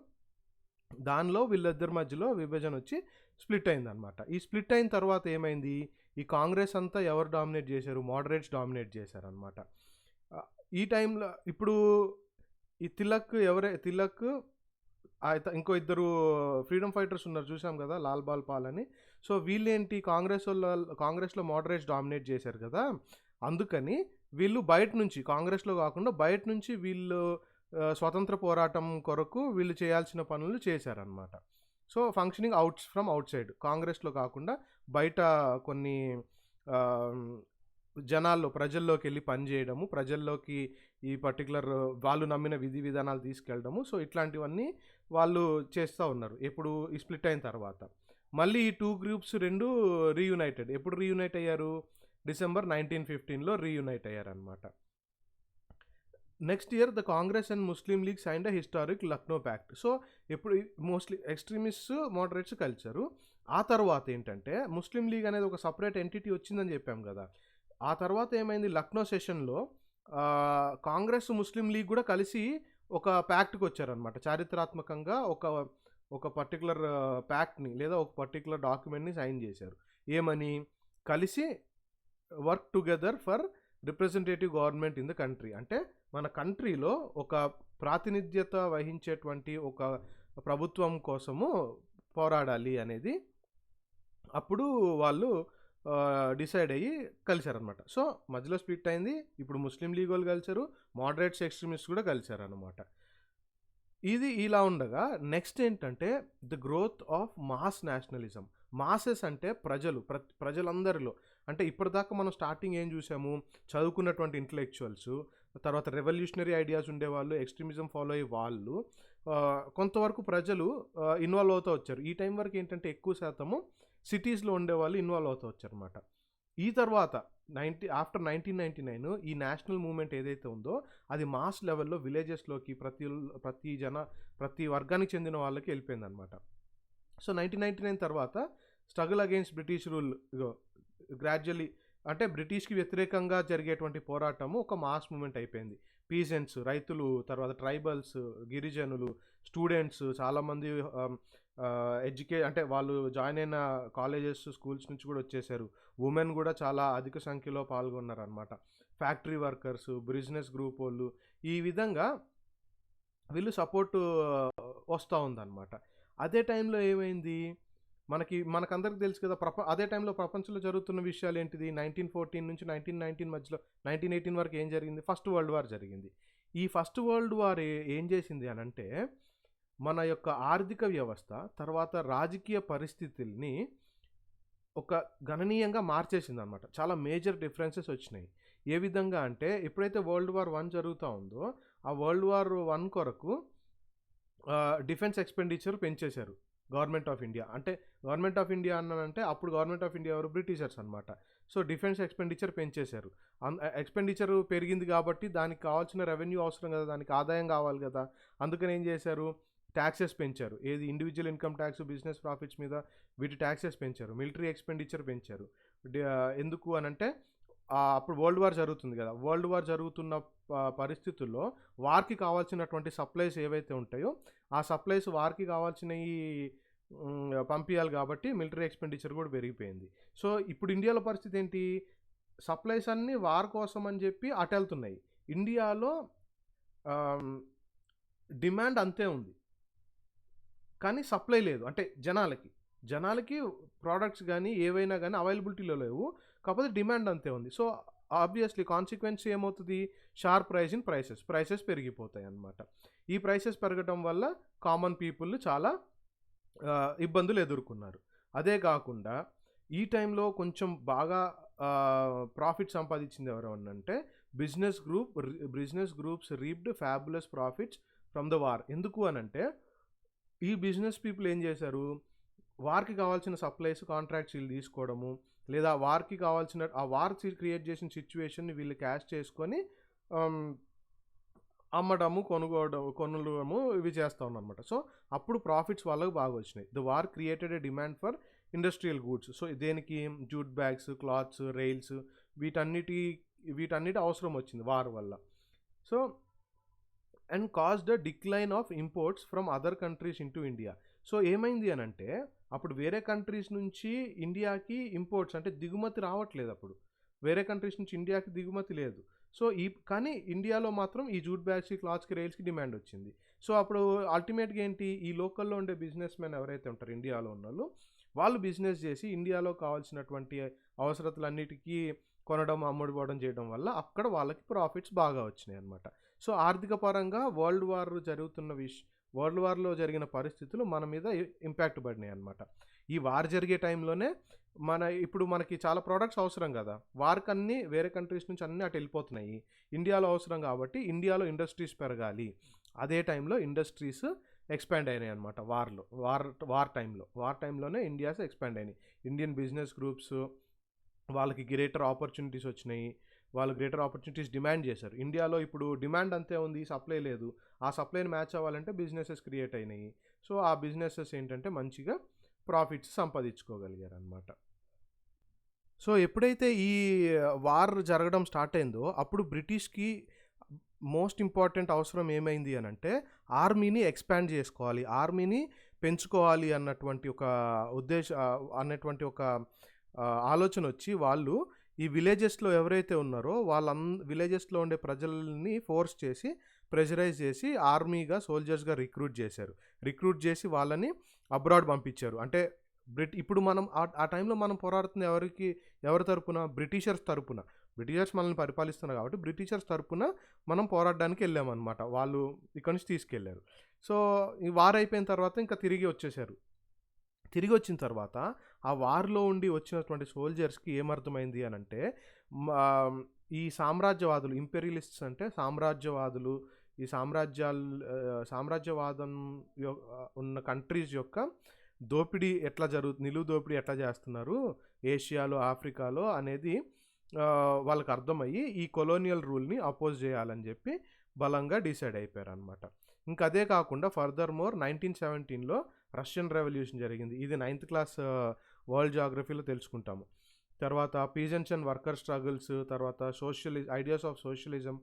దానిలో వీళ్ళిద్దరి మధ్యలో విభజన వచ్చి స్ప్లిట్ అయిందనమాట. ఈ స్ప్లిట్ అయిన తర్వాత ఏమైంది, ఈ కాంగ్రెస్ అంతా ఎవరు డామినేట్ చేశారు, మోడరేట్స్ డామినేట్ చేశారనమాట. ఈ టైంలో ఇప్పుడు ఈ తిలక్ ఇంకో ఇద్దరు ఫ్రీడమ్ ఫైటర్స్ ఉన్నారు చూసాం కదా, లాల్ బాల్ పాల్ అని. సో వీళ్ళేంటి, కాంగ్రెస్లో మోడరేట్స్ డామినేట్ చేశారు కదా, అందుకని వీళ్ళు బయట నుంచి, కాంగ్రెస్లో కాకుండా బయట నుంచి వీళ్ళు స్వతంత్ర పోరాటం కొరకు వీళ్ళు చేయాల్సిన పనులు చేశారనమాట. So functioning from out side, కాంగ్రెస్లో కాకుండా బయట కొన్ని ప్రజల్లోకి వెళ్ళి పనిచేయడము, ప్రజల్లోకి ఈ పర్టికులర్ వాళ్ళు నమ్మిన విధి విధానాలు తీసుకెళ్ళడము. సో ఇట్లాంటివన్నీ వాళ్ళు చేస్తూ ఉన్నారు. ఎప్పుడు ఈ స్ప్లిట్ అయిన తర్వాత మళ్ళీ ఈ టూ గ్రూప్స్ రెండు రీయునైటెడ్. ఎప్పుడు రీయునైట్ అయ్యారు, డిసెంబర్ 1915లో రీయునైట్ అయ్యారనమాట. Next year the Congress and Muslim League signed a historic Lucknow pact. So ఎప్పుడు మోస్ట్లీ ఎక్స్ట్రీమిస్ట్స్, మోడరేట్స్ కలిశారు. ఆ తర్వాత ఏంటంటే ముస్లిం లీగ్ అనేది ఒక సపరేట్ ఎంటిటీ వచ్చిందని చెప్పాం కదా. ఆ తర్వాత ఏమైంది, లక్నో సెషన్లో కాంగ్రెస్, ముస్లిం లీగ్ కూడా కలిసి ఒక ప్యాక్ట్కి వచ్చారనమాట. చారిత్రాత్మకంగా ఒక పర్టికులర్ ప్యాక్ట్ని లేదా ఒక పర్టికులర్ డాక్యుమెంట్ని సైన్ చేశారు. ఏమని, కలిసి work together for representative government in the country. అంటే మన కంట్రీలో ఒక ప్రాతినిధ్యత వహించేటువంటి ఒక ప్రభుత్వం కోసము పోరాడాలి అనేది అప్పుడు వాళ్ళు డిసైడ్ అయ్యి కలిశారనమాట. సో మధ్యలో స్ప్లిట్ అయింది. ఇప్పుడు ముస్లిం లీగ్ వాళ్ళు కలిశారు, మోడరేట్స్, ఎక్స్ట్రీమిస్ట్ కూడా కలిశారనమాట. ఇది ఇలా ఉండగా నెక్స్ట్ ఏంటంటే the growth of mass nationalism. Masses అంటే ప్రజలందరిలో, అంటే ఇప్పటిదాకా మనం స్టార్టింగ్ ఏం చూసాము, చదువుకున్నటువంటి ఇంటలెక్చువల్స్, తర్వాత రెవల్యూషనరీ ఐడియాస్ ఉండేవాళ్ళు, ఎక్స్ట్రీమిజం ఫాలో అయ్యే వాళ్ళు, కొంతవరకు ప్రజలు ఇన్వాల్వ్ అవుతూ వచ్చారు. ఈ టైం వరకు ఏంటంటే ఎక్కువ శాతము సిటీస్లో ఉండేవాళ్ళు ఇన్వాల్వ్ అవుతూ వచ్చారు అనమాట. ఈ తర్వాత ఆఫ్టర్ 1999 ఈ నేషనల్ మూవ్మెంట్ ఏదైతే ఉందో అది మాస్ లెవెల్లో విలేజెస్లోకి ప్రతి వర్గానికి చెందిన వాళ్ళకి వెళ్ళిపోయింది అనమాట. సో 1999 తర్వాత struggle against British rule gradually, అంటే బ్రిటిష్కి వ్యతిరేకంగా జరిగేటువంటి పోరాటము ఒక మాస్ మూమెంట్ అయిపోయింది. పీసెంట్స్, రైతులు, తర్వాత ట్రైబల్స్, గిరిజనులు, స్టూడెంట్స్, చాలామంది అంటే వాళ్ళు జాయిన్ అయిన కాలేజెస్, స్కూల్స్ నుంచి కూడా వచ్చేసారు. ఉమెన్ కూడా చాలా అధిక సంఖ్యలో పాల్గొన్నారు అనమాట. ఫ్యాక్టరీ వర్కర్స్, బిజినెస్ గ్రూప్ వాళ్ళు, ఈ విధంగా వీళ్ళు సపోర్టు వస్తూ ఉందన్నమాట. అదే టైంలో ఏమైంది, మనకందరికి తెలుసు కదా, అదే టైంలో ప్రపంచంలో జరుగుతున్న విషయాలు ఏంటిది, 1914 నుంచి 1919 మధ్యలో 1918 వరకు ఏం జరిగింది, ఫస్ట్ వరల్డ్ వార్ జరిగింది. ఈ ఫస్ట్ వరల్డ్ వార్ ఏం చేసింది అని అంటే మన యొక్క ఆర్థిక వ్యవస్థ, తర్వాత రాజకీయ పరిస్థితుల్ని ఒక గణనీయంగా మార్చేసింది అనమాట. చాలా మేజర్ డిఫరెన్సెస్ వచ్చినాయి. ఏ విధంగా అంటే ఎప్పుడైతే వరల్డ్ వార్ 1 జరుగుతూ ఉందో ఆ వరల్డ్ వార్ 1 కొరకు డిఫెన్స్ ఎక్స్పెండిచర్ పెంచేశారు గవర్నమెంట్ ఆఫ్ ఇండియా. అంటే గవర్నమెంట్ ఆఫ్ ఇండియా అన్నానంటే అప్పుడు గవర్నమెంట్ ఆఫ్ ఇండియా ఎవరు, బ్రిటిషర్స్ అనమాట. సో డిఫెన్స్ ఎక్స్పెండిచర్ పెంచేశారు. ఎక్స్పెండిచర్ పెరిగింది కాబట్టి దానికి కావాల్సిన రెవెన్యూ అవసరం కదా, దానికి ఆదాయం కావాలి కదా. అందుకని ఏం చేశారు, ట్యాక్సెస్ పెంచారు. ఏది individual income tax, business profits మీద వీటి ట్యాక్సెస్ పెంచారు. మిలిటరీ ఎక్స్‌పెండిచర్ పెంచారు. ఎందుకు అనంటే అప్పుడు వరల్డ్ వార్ జరుగుతుంది కదా! వరల్డ్ వార్ జరుగుతున్న పరిస్థితుల్లో వార్‌కి కావాల్సినటువంటి సప్లైస్ ఏవైతే ఉంటాయో, ఆ సప్లైస్ వార్‌కి కావాల్సినయి పంపియాలి కాబట్టి మిలిటరీ ఎక్స్‌పెండిచర్ కూడా పెరిగిపోయింది. సో, ఇప్పుడు ఇండియాలో పరిస్థితి ఏంటి? సప్లైస్ అన్నీ వార్ కోసం అని చెప్పి అటెళ్తున్నాయి. ఇండియాలో ఆహ్, డిమాండ్ అంతే ఉంది. కానీ సప్లై లేదు. అంటే జనాలకి ప్రొడక్ట్స్ గానీ, ఏవైనా గానీ అవైలబిలిటీలో లేవు. కాకపోతే డిమాండ్ అంతే ఉంది. సో, ఆబ్వియస్‌లీ కాన్సిక్వెన్స్ ఏమవుతది? షార్ప్ రైజ్ ఇన్ ప్రైసెస్ పెరిగిపోతాయన్నమాట. ఈ ప్రైసెస్ పెరగటం వల్ల కామన్ పీపుల్ చాలా ఇబ్బందులు ఎదుర్కొన్నారు. అదే కాకుండా ఈ టైంలో కొంచెం బాగా ప్రాఫిట్ సంపాదించింది ఎవరనంటే business groups reaped fabulous profits from the war. ఎందుకు అనంటే ఈ బిజినెస్ పీపుల్ ఏం చేశారు? వార్‌కి కావాల్సిన సప్లైస్, కాంట్రాక్ట్స్ వీళ్ళు తీసుకోవడము, లేదా వార్‌కి కావాల్సిన ఆ వార్ క్రియేట్ చేసిన సిట్యుయేషన్‌ని వీళ్ళు క్యాష్ చేసుకొని ఆహ్, అమ్మడము, కొనడము ఇవి చేస్తా ఉన్నారనమాట. సో, అప్పుడు ప్రాఫిట్స్ వాళ్ళకి బాగా వచ్చినాయి. The war created a demand for industrial goods. So, దేనికి? జూట్ బ్యాగ్స్, క్లాత్స్, రైల్స్ వీటన్నిటి అవసరం వచ్చింది వార్ వల్ల. So, and caused the decline of imports from other countries into India. So, ఏమైంది అనంటే అప్పుడు వేరే కంట్రీస్ నుంచి ఇండియాకి ఇంపోర్ట్స్ అంటే దిగుమతి రావట్లేదు అప్పుడు. వేరే కంట్రీస్ నుంచి ఇండియాకి దిగుమతి లేదు. సో, కానీ ఇండియాలో మాత్రం ఈ జూట్ బ్యాగ్స్‌కి, క్లాత్స్‌కి, రైల్స్‌కి డిమాండ్ వచ్చింది. సో, అప్పుడు అల్టిమేట్‌గా ఏంటి? ఈ లోకల్‌లో ఉండే బిజినెస్ మెన్ ఎవరైతే ఉంటారో ఇండియాలో ఉన్నోళ్ళు, వాళ్ళు బిజినెస్ చేసి ఇండియాలో కావాల్సినటువంటి అవసరతలన్నిటికీ కొనడం, అమ్ముడుపోవడం చేయడం వల్ల అక్కడ వాళ్ళకి ప్రాఫిట్స్ బాగా వచ్చినాయన్నమాట. సో, ఆర్థిక పరంగా వరల్డ్ వార్‌లో జరిగిన పరిస్థితులు మన మీద ఇంపాక్ట్ పడినాయి అన్నమాట. ఈ వార్ జరిగే టైంలోనే ఇప్పుడు మనకి చాలా ప్రొడక్ట్స్ అవసరం కదా! వార్‌కన్నీ వేరే కంట్రీస్ నుంచి అన్నీ అటు వెళ్ళిపోతున్నాయి. ఇండియాలో అవసరం కాబట్టి ఇండియాలో ఇండస్ట్రీస్ పెరగాలి. అదే టైంలో ఇండస్ట్రీస్ ఎక్స్‌పాండ్ అయినాయి అన్నమాట వార్ టైంలోనే ఇండియాస్ ఎక్స్‌పాండ్ అయినాయి. ఇండియన్ బిజినెస్ గ్రూప్స్ వాళ్ళకి గ్రేటర్ ఆపర్చునిటీస్ వచ్చినాయి. వాళ్ళు గ్రేటర్ ఆపర్చునిటీస్ డిమాండ్ చేశారు. ఇండియాలో ఇప్పుడు డిమాండ్ అంతే ఉంది, సప్లై లేదు. ఆ సప్లైని మ్యాచ్ అవ్వాలంటే బిజినెసెస్ క్రియేట్ అయినాయి. సో, ఆ బిజినెసెస్ ఏంటంటే మంచిగా ప్రాఫిట్స్ సంపాదించుకోగలిగారనమాట. సో, ఎప్పుడైతే ఈ వార్ జరగడం స్టార్ట్ అయిందో అప్పుడు బ్రిటిష్‌కి మోస్ట్ ఇంపార్టెంట్ అవసరం ఏమైంది అనంటే ఆర్మీని ఎక్స్‌పాండ్ చేసుకోవాలి. ఆర్మీని పెంచుకోవాలి అన్నటువంటి ఒక ఆలోచనొచ్చి వాళ్ళు ఈ విలేజెస్‌లో ఎవరైతే ఉన్నారో విలేజెస్‌లో ఉండే ప్రజల్ని ఫోర్స్ చేసి, ప్రెషరైజ్ చేసి ఆర్మీగా, సోల్జర్స్‌గా రిక్రూట్ చేసి వాళ్ళని అబ్రాడ్ పంపించారు. అంటే ఇప్పుడు మనం ఆ టైంలో మనం పోరాడుతుంది ఎవరి తరపున? బ్రిటిషర్స్ తరపున. బ్రిటిషర్స్ మనల్ని పరిపాలిస్తున్నారు కాబట్టి బ్రిటిషర్స్ తరపున మనం పోరాడడానికి వెళ్ళామన్నమాట. వాళ్ళు ఇక్కడి నుంచి తీసుకెళ్లారు. సో, ఈ వార్ అయిపోయిన తర్వాత ఇంకా తిరిగి వచ్చేసారు. తిరిగి వచ్చిన తర్వాత ఆ వార్‌లో ఉండి వచ్చినటువంటి సోల్జర్స్‌కి ఏమర్థమైంది అనంటే ఈ సామ్రాజ్యవాదులు, ఇంపీరియలిస్ట్స్ అంటే సామ్రాజ్యవాదులు, ఈ సామ్రాజ్యవాదం ఉన్న కంట్రీస్ యొక్క నిలువు దోపిడీ ఎట్లా చేస్తున్నారు ఏషియాలో, ఆఫ్రికాలో అనేది వాళ్ళకి అర్థమయ్యి ఈ కొలోనియల్ రూల్‌ని అపోజ్ చేయాలని చెప్పి బలంగా డిసైడ్ అయిపోయారనమాట. ఇంకా అదే కాకుండా ఫర్దర్ మోర్ 1917లో రష్యన్ రెవల్యూషన్ జరిగింది. ఇది 9th క్లాస్ వరల్డ్ జియోగ్రఫీలో తెలుసుకుంటాము. తర్వాత పీజెంట్స్ అండ్ వర్కర్ స్ట్రగుల్స్, తర్వాత ఐడియాస్ ఆఫ్ సోషలిజం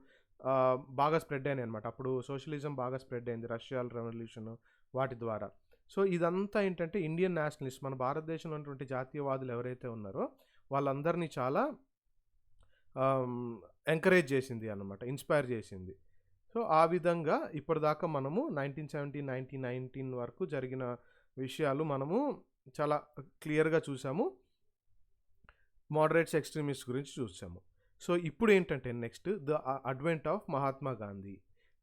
బాగా స్ప్రెడ్ అయినాయి అనమాట. అప్పుడు సోషలిజం బాగా స్ప్రెడ్ అయింది రష్యన్ రెవల్యూషన్ వాటి ద్వారా. సో, ఇదంతా ఏంటంటే ఇండియన్ నేషనలిస్ట్, మన భారతదేశంలో ఉన్నటువంటి జాతీయవాదులు ఎవరైతే ఉన్నారో వాళ్ళందరినీ చాలా ఎంకరేజ్ చేసింది అన్నమాట, ఇన్స్పైర్ చేసింది. సో, ఆ విధంగా ఇప్పటిదాకా మనము 1917, 1919 వరకు జరిగిన విషయాలు మనము చాలా క్లియర్‌గా చూసాము. మోడరేట్స్, ఎక్స్‌ట్రీమిస్ట్ గురించి చూసాము. సో, ఇప్పుడు ఏంటంటే next advent of Mahatma Gandhi.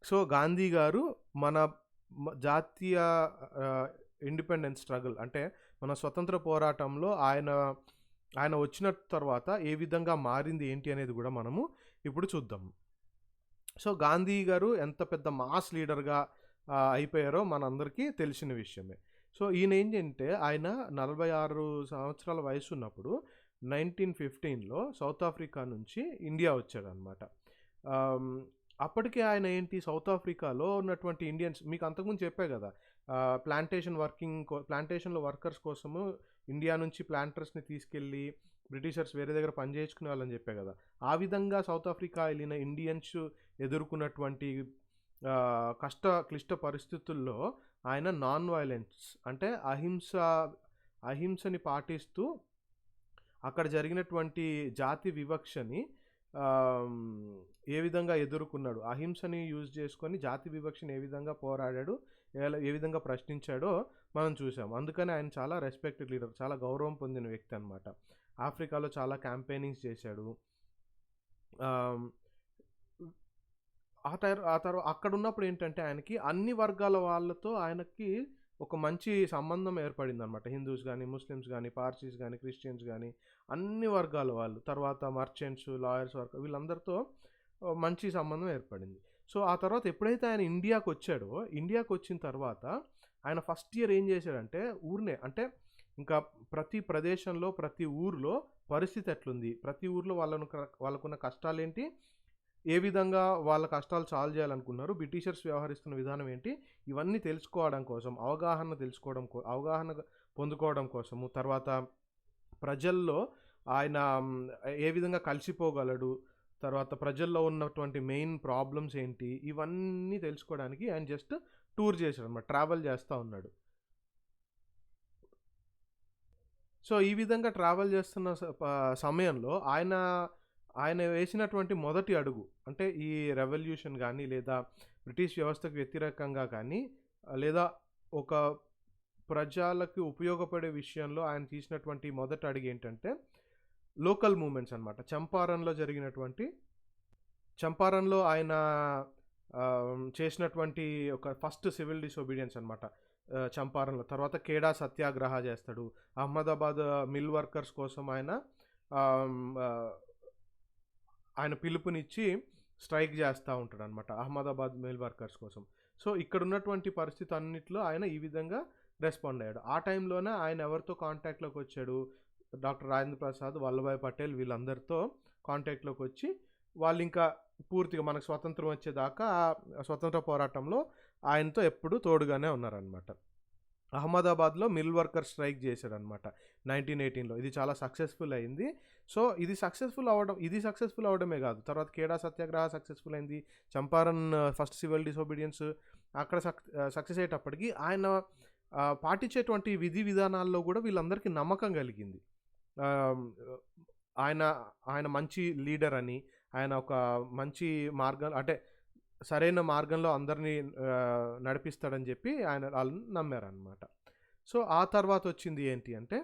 So, Gandhi గారు మన జాతీయ ఇండిపెండెన్స్ స్ట్రగుల్ అంటే మన స్వతంత్ర పోరాటంలో ఆయన వచ్చిన తర్వాత ఏ విధంగా మారింది ఏంటి అనేది కూడా మనము ఇప్పుడు చూద్దాము. సో, గాంధీ గారు ఎంత పెద్ద మాస్ లీడర్‌గా అయిపోయారో మనందరికీ తెలిసిన విషయమే. సో, ఈయన ఏంటంటే ఆయన 46 సంవత్సరాల వయసు ఉన్నప్పుడు 1915లో సౌత్ ఆఫ్రికా నుంచి ఇండియా వచ్చాడనమాట. అప్పటికే ఆయన సౌత్ ఆఫ్రికాలో ఉన్నటువంటి ఇండియన్స్, మీకు అంతకుముందు చెప్పా కదా! ప్లాంటేషన్‌లో వర్కర్స్ కోసము ఇండియా నుంచి ప్లాంటర్స్‌ని తీసుకెళ్ళి బ్రిటిషర్స్ వేరే దగ్గర పని చేయించుకునే వాళ్ళని చెప్పా కదా! ఆ విధంగా సౌత్ ఆఫ్రికా ఎళ్ళిన ఇండియన్స్ ఎదుర్కొన్నటువంటి క్లిష్ట పరిస్థితుల్లో ఆయన నాన్ వయలెన్స్ అంటే అహింసని పాటిస్తూ అక్కడ జరిగినటువంటి జాతి వివక్షని ఆహ్, ఏ విధంగా ఎదుర్కొన్నాడు, అహింసని యూజ్ చేసుకొని జాతి వివక్షని ఏ విధంగా పోరాడాడు, ఏ విధంగా ప్రశ్నించాడో మనం చూసాం. అందుకని ఆయన చాలా రెస్పెక్టెడ్ లీడర్, చాలా గౌరవం పొందిన వ్యక్తి అనమాట. ఆఫ్రికాలో చాలా క్యాంపెయినింగ్స్ చేశాడు. ఆహ్, అక్కడున్నప్పుడు ఏంటంటే ఆయనకి అన్ని వర్గాల వాళ్ళతో ఆయనకి ఒక మంచి సంబంధం ఏర్పడిందనమాట. హిందూస్ గానీ, ముస్లిమ్స్ గానీ, పార్సీస్ గానీ, క్రిస్టియన్స్ గానీ అన్ని వర్గాల వాళ్ళు. తర్వాత మర్చెంట్స్, లాయర్స్ వీళ్ళందరితో మంచి సంబంధం ఏర్పడింది. సో, ఆ తర్వాత ఎప్పుడైతే ఆయన ఇండియాకొచ్చాడో, ఇండియాకొచ్చిన తర్వాత ఆయన ఫస్ట్ ఇయర్ ఏం చేశాడంటే అంటే ఇంకా ప్రతి ప్రదేశంలో, ప్రతి ఊర్లో పరిస్థితి ఎట్లుంది, ప్రతి ఊర్లో వాళ్ళకున్న కష్టాలేంటి, ఏ విధంగా వాళ్ళ కష్టాలు సాల్వ్ చేయాలనుకున్నారు, బ్రిటిషర్స్ వ్యవహరిస్తున్న విధానం ఏంటి, ఇవన్నీ తెలుసుకోవడం కోసం, అవగాహన పొందుకోవడం కోసము, తర్వాత ప్రజల్లో ఆయన ఏ విధంగా కలిసిపోగలడు, తర్వాత ప్రజల్లో ఉన్నటువంటి మెయిన్ ప్రాబ్లమ్స్ ఏంటి, ఇవన్నీ తెలుసుకోవడానికి ఆయన జస్ట్ టూర్ చేశాడనమాట. ట్రావెల్ చేస్తా ఉన్నాడు. సో, ఈ విధంగా ట్రావెల్ చేస్తున్న సమయంలో ఆయన వేసినటువంటి మొదటి అడుగు అంటే ఈ రెవల్యూషన్ గానీ, లేదా బ్రిటిష్ వ్యవస్థకు వ్యతిరేకంగా కానీ, లేదా ఒక ప్రజలకి ఉపయోగపడే విషయంలో ఆయన తీసినటువంటి మొదటి అడుగు ఏంటంటే లోకల్ మూవ్‌మెంట్స్ అనమాట. చంపారన్‌లో ఆయన చేసినటువంటి ఒక ఫస్ట్ సివిల్ డిసొబీడియన్స్ అనమాట. చంపారన్‌లో. తర్వాత ఖేడా సత్యాగ్రహ చేస్తాడు. అహ్మదాబాద్ మిల్ వర్కర్స్ కోసం ఆహ్, ఆహ్, ఆయన పిలుపునిచ్చి స్ట్రైక్ చేస్తా ఉంటాడనమాట. అహ్మదాబాద్ మిల్ వర్కర్స్ కోసం. సో, ఇక్కడున్నటువంటి పరిస్థితి అన్నిట్లో ఆయన ఈ విధంగా రెస్పాండ్ అయ్యాడు. ఆ టైంలోనే ఆయన ఎవరితో కాంటాక్ట్‌లోకి వచ్చాడు, డాక్టర్ రాజేంద్ర ప్రసాద్, వల్లభాయ్ పటేల్ వీళ్ళందరితో కాంటాక్ట్‌లోకి వచ్చి వాళ్ళింకా పూర్తిగా మనకు స్వతంత్రం వచ్చేదాకా స్వతంత్ర పోరాటంలో ఆయనతో ఎప్పుడూ తోడుగానే ఉన్నారనమాట. అహ్మదాబాద్‌లో మిల్ వర్కర్ స్ట్రైక్ చేశాడనమాట 1918లో. ఇది చాలా సక్సెస్‌ఫుల్ అయింది. సో, ఇది సక్సెస్‌ఫుల్ అవ్వడమే కాదు. తర్వాత ఖేడా సత్యాగ్రహ సక్సెస్‌ఫుల్ అయింది. చంపారన్ ఫస్ట్ సివిల్ డిసొబీడియన్స్ అక్కడ సక్సెస్ అయ్యేటప్పటికి ఆయన పాటించేటువంటి విధి విధానాల్లో కూడా వీళ్ళందరికీ నమ్మకం కలిగింది. ఆహ్, ఆయన ఆయన మంచి లీడర్ అని, ఆయన ఒక మంచి మార్గం అంటే సరైన మార్గంలో అందరినీ నడిపిస్తాడని చెప్పి ఆళ్ళని నమ్మారనమాట. సో, ఆ తర్వాత వచ్చింది ఏంటి అంటే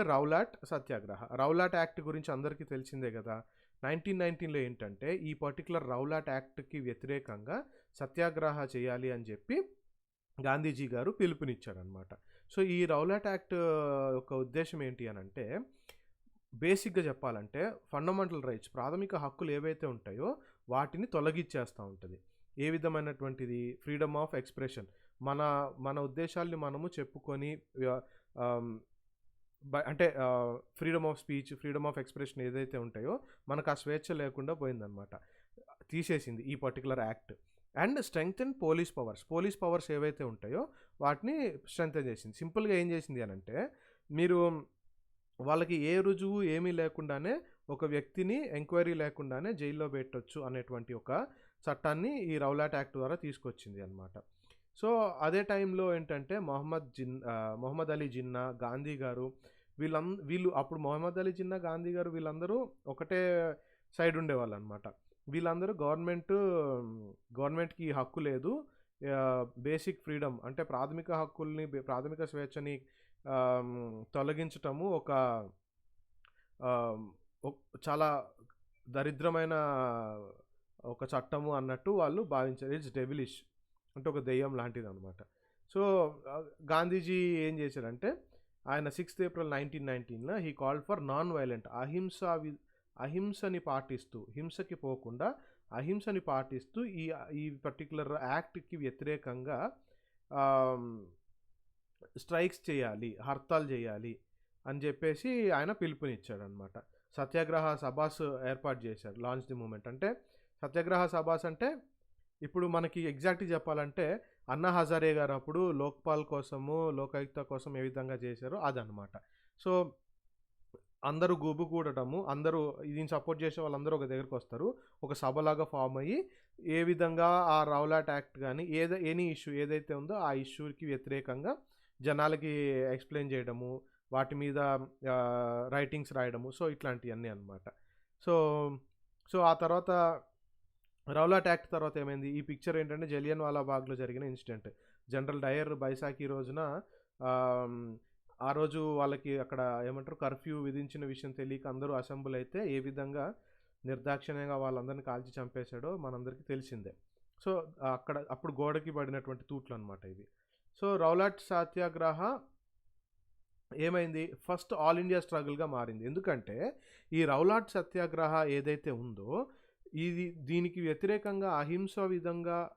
రౌలాట్ సత్యాగ్రహ. రౌలాట్ యాక్ట్ గురించి అందరికీ తెలిసిందే గదా! 1919లో ఏంటంటే ఈ పర్టిక్యులర్ రౌలాట్ యాక్ట్‌కి వ్యతిరేకంగా సత్యాగ్రహ చేయాలి అని చెప్పి గాంధీజీ గారు పిలుపునిచ్చారనమాట. సో, ఈ రౌలాట్ యాక్ట్ యొక్క ఉద్దేశ్యం ఏంటి అనంటే బేసిక్‌గా చెప్పాలంటే ఫండమెంటల్ రైట్స్, ప్రాథమిక హక్కులు ఏవైతే ఉంటాయో వాటిని తొలగిచ్చేస్తా ఉంటది. ఏ విధమైనటువంటిది? Freedom of expression. మన మన ఉద్దేశాల్ని మనము చెప్పుకొని ఆహ్, అంటే freedom of speech, freedom of expression ఏదైతే ఉంటాయో మనకు ఆ స్వేచ్ఛ లేకుండా పోయిందనమాట. తీసేసింది ఈ particular act. And strengthen police powers ఏవైతే ఉంటాయో వాటిని స్ట్రెంగ్తెన్ చేసింది. సింపుల్‌గా ఏం చేసింది అనంటే మీరు వాళ్ళకి ఏ రుజువు ఏమీ లేకుండానే ఒక వ్యక్తిని ఎంక్వైరీ లేకుండానే జైల్లో పెట్టొచ్చు అనేటువంటి ఒక చట్టాన్ని ఈ రౌలాట్ యాక్ట్ ద్వారా తీసుకొచ్చింది అనమాట. సో, అదే టైంలో ఏంటంటే మొహమ్మద్ అలీ జిన్నా, గాంధీ గారు వీళ్ళు అప్పుడు మొహమ్మద్ అలీ జిన్నా, గాంధీ గారు వీళ్ళందరూ ఒకటే సైడ్ ఉండేవాళ్ళనమాట. వీళ్ళందరూ గవర్నమెంట్‌కి హక్కు లేదు, బేసిక్ ఫ్రీడమ్ అంటే ప్రాథమిక స్వేచ్ఛని తొలగించటము ఆహ్, చాలా దరిద్రమైన ఒక చట్టము అన్నట్టు వాళ్ళు భావించారు. ఇట్స్ డెవిలిష్ అంటే ఒక దెయ్యం లాంటిదనమాట. సో, గాంధీజీ ఏం చేశారంటే ఆయన 6th ఏప్రిల్ 1919లో he called for non violent అహింసని పాటిస్తూ, హింసకి పోకుండా అహింసని పాటిస్తూ ఈ పర్టిక్యులర్ యాక్ట్‌కి వ్యతిరేకంగా స్ట్రైక్స్ చేయాలి, హర్తాలు చేయాలి అని చెప్పేసి ఆయన పిలుపునిచ్చాడనమాట. సత్యాగ్రహ సభాస్ ఏర్పాటు చేశారు. లాంచ్ ది మూవ్‌మెంట్ అంటే సత్యాగ్రహ సభాస్ అంటే ఇప్పుడు మనకి ఎగ్జాక్ట్‌గా చెప్పాలంటే అన్నా హజారే గారు అప్పుడు లోక్పాల్ కోసము, లోకాయుక్త కోసం ఏ విధంగా చేశారో అదనమాట. సో, అందరూ గుమిగూడటము, అందరూ దీన్ని సపోర్ట్ చేసే వాళ్ళందరూ ఒక దగ్గరకొస్తారు. ఒక సభలాగా ఫార్మ్ అయ్యి, ఏ విధంగా ఆ రౌలాట్ యాక్ట్ గాని, ఎనీ ఇష్యూ ఏదైతే ఉందో ఆ ఇష్యూకి వ్యతిరేకంగా జనాలకి ఎక్స్‌ప్లెయిన్ చేయడము, వాటి మీద రైటింగ్స్ రాయడము. సో, ఇట్లాంటియన్నీ అనమాట. సో, సో, ఆ తర్వాత రౌలాట్ యాక్ట్ తర్వాత ఏమైంది? ఈ పిక్చర్ ఏంటంటే జలియన్‌వాలా బాగ్‌లో జరిగిన ఇన్సిడెంట్. జనరల్ డయర్ బైసాఖి రోజున ఆహ్, ఆ రోజు వాళ్ళకి అక్కడ ఏమంటారు కర్ఫ్యూ విధించిన విషయం తెలియక అందరూ అసెంబుల్ అయితే ఏ విధంగా నిర్దాక్షిణ్యంగా వాళ్ళందరిని కాల్చి చంపేశాడో మనందరికీ తెలిసిందే. సో, అప్పుడు గోడకి పడినటువంటి తూట్లనమాట ఇవి. సో, రౌలాట్ సత్యాగ్రహ ఏమైంది? ఫస్ట్ ఆల్ ఇండియా స్ట్రగుల్‌గా మారింది. ఎందుకంటే, ఈ రౌలాట్ సత్యాగ్రహ ఏదైతే ఉందో, దీనికి వ్యతిరేకంగా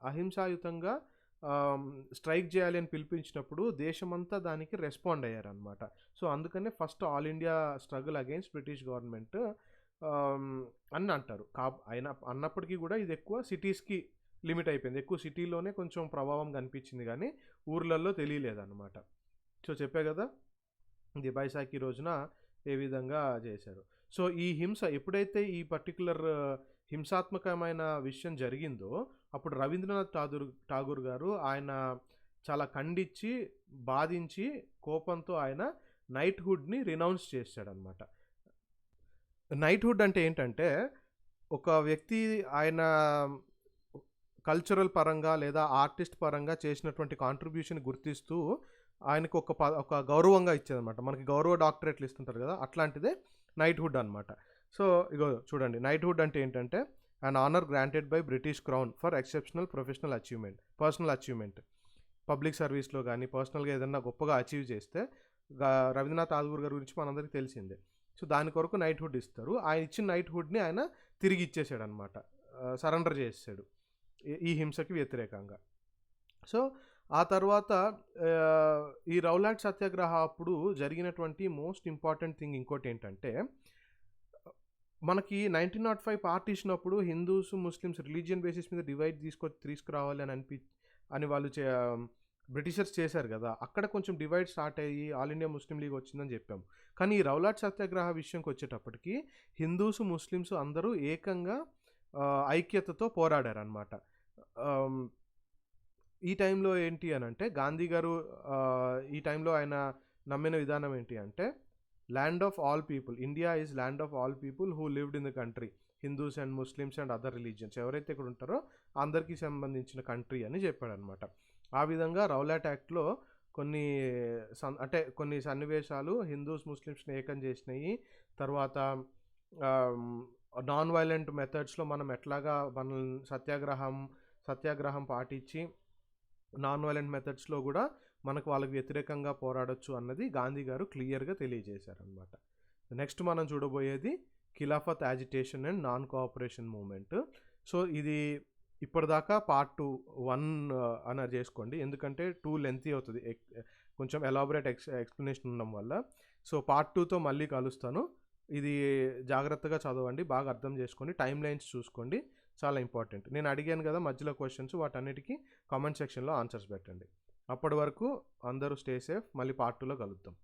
అహింసాయుతంగా స్ట్రైక్ చేయాలి అని పిలిపించినప్పుడు దేశమంతా దానికి రెస్పాండ్ అయ్యారనమాట. సో, అందుకనే first all India struggle against British government ఆహ్, అని అంటారు. అన్నప్పటికీ కూడా ఇది ఎక్కువ సిటీస్‌కి లిమిట్ అయిపోయింది. ఎక్కువ సిటీలోనే కొంచెం ప్రభావం కనిపించింది గానీ, ఊర్లల్లో తెలియలేదనమాట. సో, చెప్పా గదా! ఇది బైసాఖి రోజున ఏ విధంగా చేశారు. సో, ఈ హింస ఎప్పుడైతే ఈ పర్టిక్యులర్ హింసాత్మకమైన విషయం జరిగిందో, అప్పుడు రవీంద్రనాథ్ ఠాగూర్ గారు ఆయన చాలా ఖండించి, బాధించి, కోపంతో ఆయన నైట్‌హుడ్‌ని రినౌన్స్ చేశాడనమాట. నైట్‌హుడ్ అంటే ఏంటంటే, ఒక వ్యక్తి ఆయన కల్చరల్ పరంగా లేదా ఆర్టిస్ట్ పరంగా చేసినటువంటి కాంట్రిబ్యూషన్ గుర్తిస్తూ ఆయనకు ఒక గౌరవంగా ఇచ్చేదనమాట. మనకి గౌరవ డాక్టరేట్లు ఇస్తుంటారు కదా! అట్లాంటిదే నైట్‌హుడ్ అనమాట. సో, ఇగో చూడండి నైట్‌హుడ్ అంటే ఏంటంటే, an honour granted by British crown for exceptional personal achievement. Public సర్వీస్‌లో గానీ, పర్సనల్‌గా ఏదన్నా గొప్పగా అచీవ్ చేస్తే రవీంద్రనాథ్ ఠాగూర్ గారి గురించి మనందరికీ తెలిసిందే. సో, దాని కొరకు నైట్‌హుడ్ ఇస్తారు. ఆయన ఇచ్చిన నైట్‌హుడ్‌ని ఆయన తిరిగి ఇచ్చేసాడనమాట. సరెండర్ చేసేసాడు. ఈ హింసకి వ్యతిరేకంగా. సో, ఆ తర్వాత ఈ రౌలాట్ సత్యాగ్రహ అప్పుడు జరిగినటువంటి మోస్ట్ ఇంపార్టెంట్ థింగ్ ఇంకోటేంటంటే, మనకి 1905 పార్టీషన్ అప్పుడు హిందూస్, ముస్లిమ్స్ రిలీజియన్ బేసిస్ మీద తీసుకురావాలి అని వాళ్ళు బ్రిటిషర్స్ చేశారు గదా! అక్కడ కొంచెం డివైడ్ స్టార్ట్ అయ్యి ఆల్ ఇండియా ముస్లిం లీగ్ వచ్చిందని చెప్పాము. కానీ ఈ రౌలాట్ సత్యాగ్రహ విషయంకొచ్చేటప్పటికి హిందూస్, ముస్లిమ్స్ అందరూ ఏకంగా ఐక్యతతో పోరాడారనమాట. ఆహ్, ఈ టైంలో ఏంటి అనంటే గాంధీ గారు ఈ టైంలో ఆయన నమ్మిన విధానం ఏంటి అంటే, land of all people. India is land of all people who lived in the country. Hindus and Muslims and other religions. ఎవరైతే ఇక్కడ ఉంటారో అందరికీ సంబంధించిన కంట్రీ అని చెప్పాడనమాట. ఆ విధంగా రౌలాట్ యాక్ట్‌లో కొన్ని సన్నివేశాలు హిందూస్, ముస్లిమ్స్‌ని ఏకం చేసినయి. తర్వాత ఆహ్, నాన్ వయలెంట్ మెథడ్స్‌లో మనం ఎట్లాగా సత్యాగ్రహం పాటించి నాన్ వయలెంట్ మెథడ్స్‌లో గూడా మనకు వాళ్ళకి వ్యతిరేకంగా పోరాడొచ్చు అన్నది గాంధీ గారు క్లియర్‌గా తెలియజేశారనమాట. నెక్స్ట్ మనం చూడబోయేది Khilafat agitation and non cooperation movement. So, ఇది ఇప్పటిదాకా పార్ట్ 1 అని చేసుకోండి. ఎందుకంటే 2 లెంతీ అవుతది. కొంచెం ఎలాబొరేట్ ఎక్స్‌ప్లనేషన్ ఉండడం వల్ల. సో, పార్ట్ 2తో మళ్ళీ కలుస్తాను. ఇది జాగ్రత్తగా చదవండి. బాగా అర్థం చేసుకోండి. టైమ్ లైన్స్ చూసుకోండి. చాలా ఇంపార్టెంట్. నేను అడిగాను కదా మధ్యలో క్వెషన్స్, వాటన్నిటికి కామెంట్ సెక్షన్‌లో ఆన్సర్స్ పెట్టండి. అప్పటి వరకు అందరూ స్టే సేఫ్. మళ్ళీ పార్ట్ 2లో కలుద్దాం.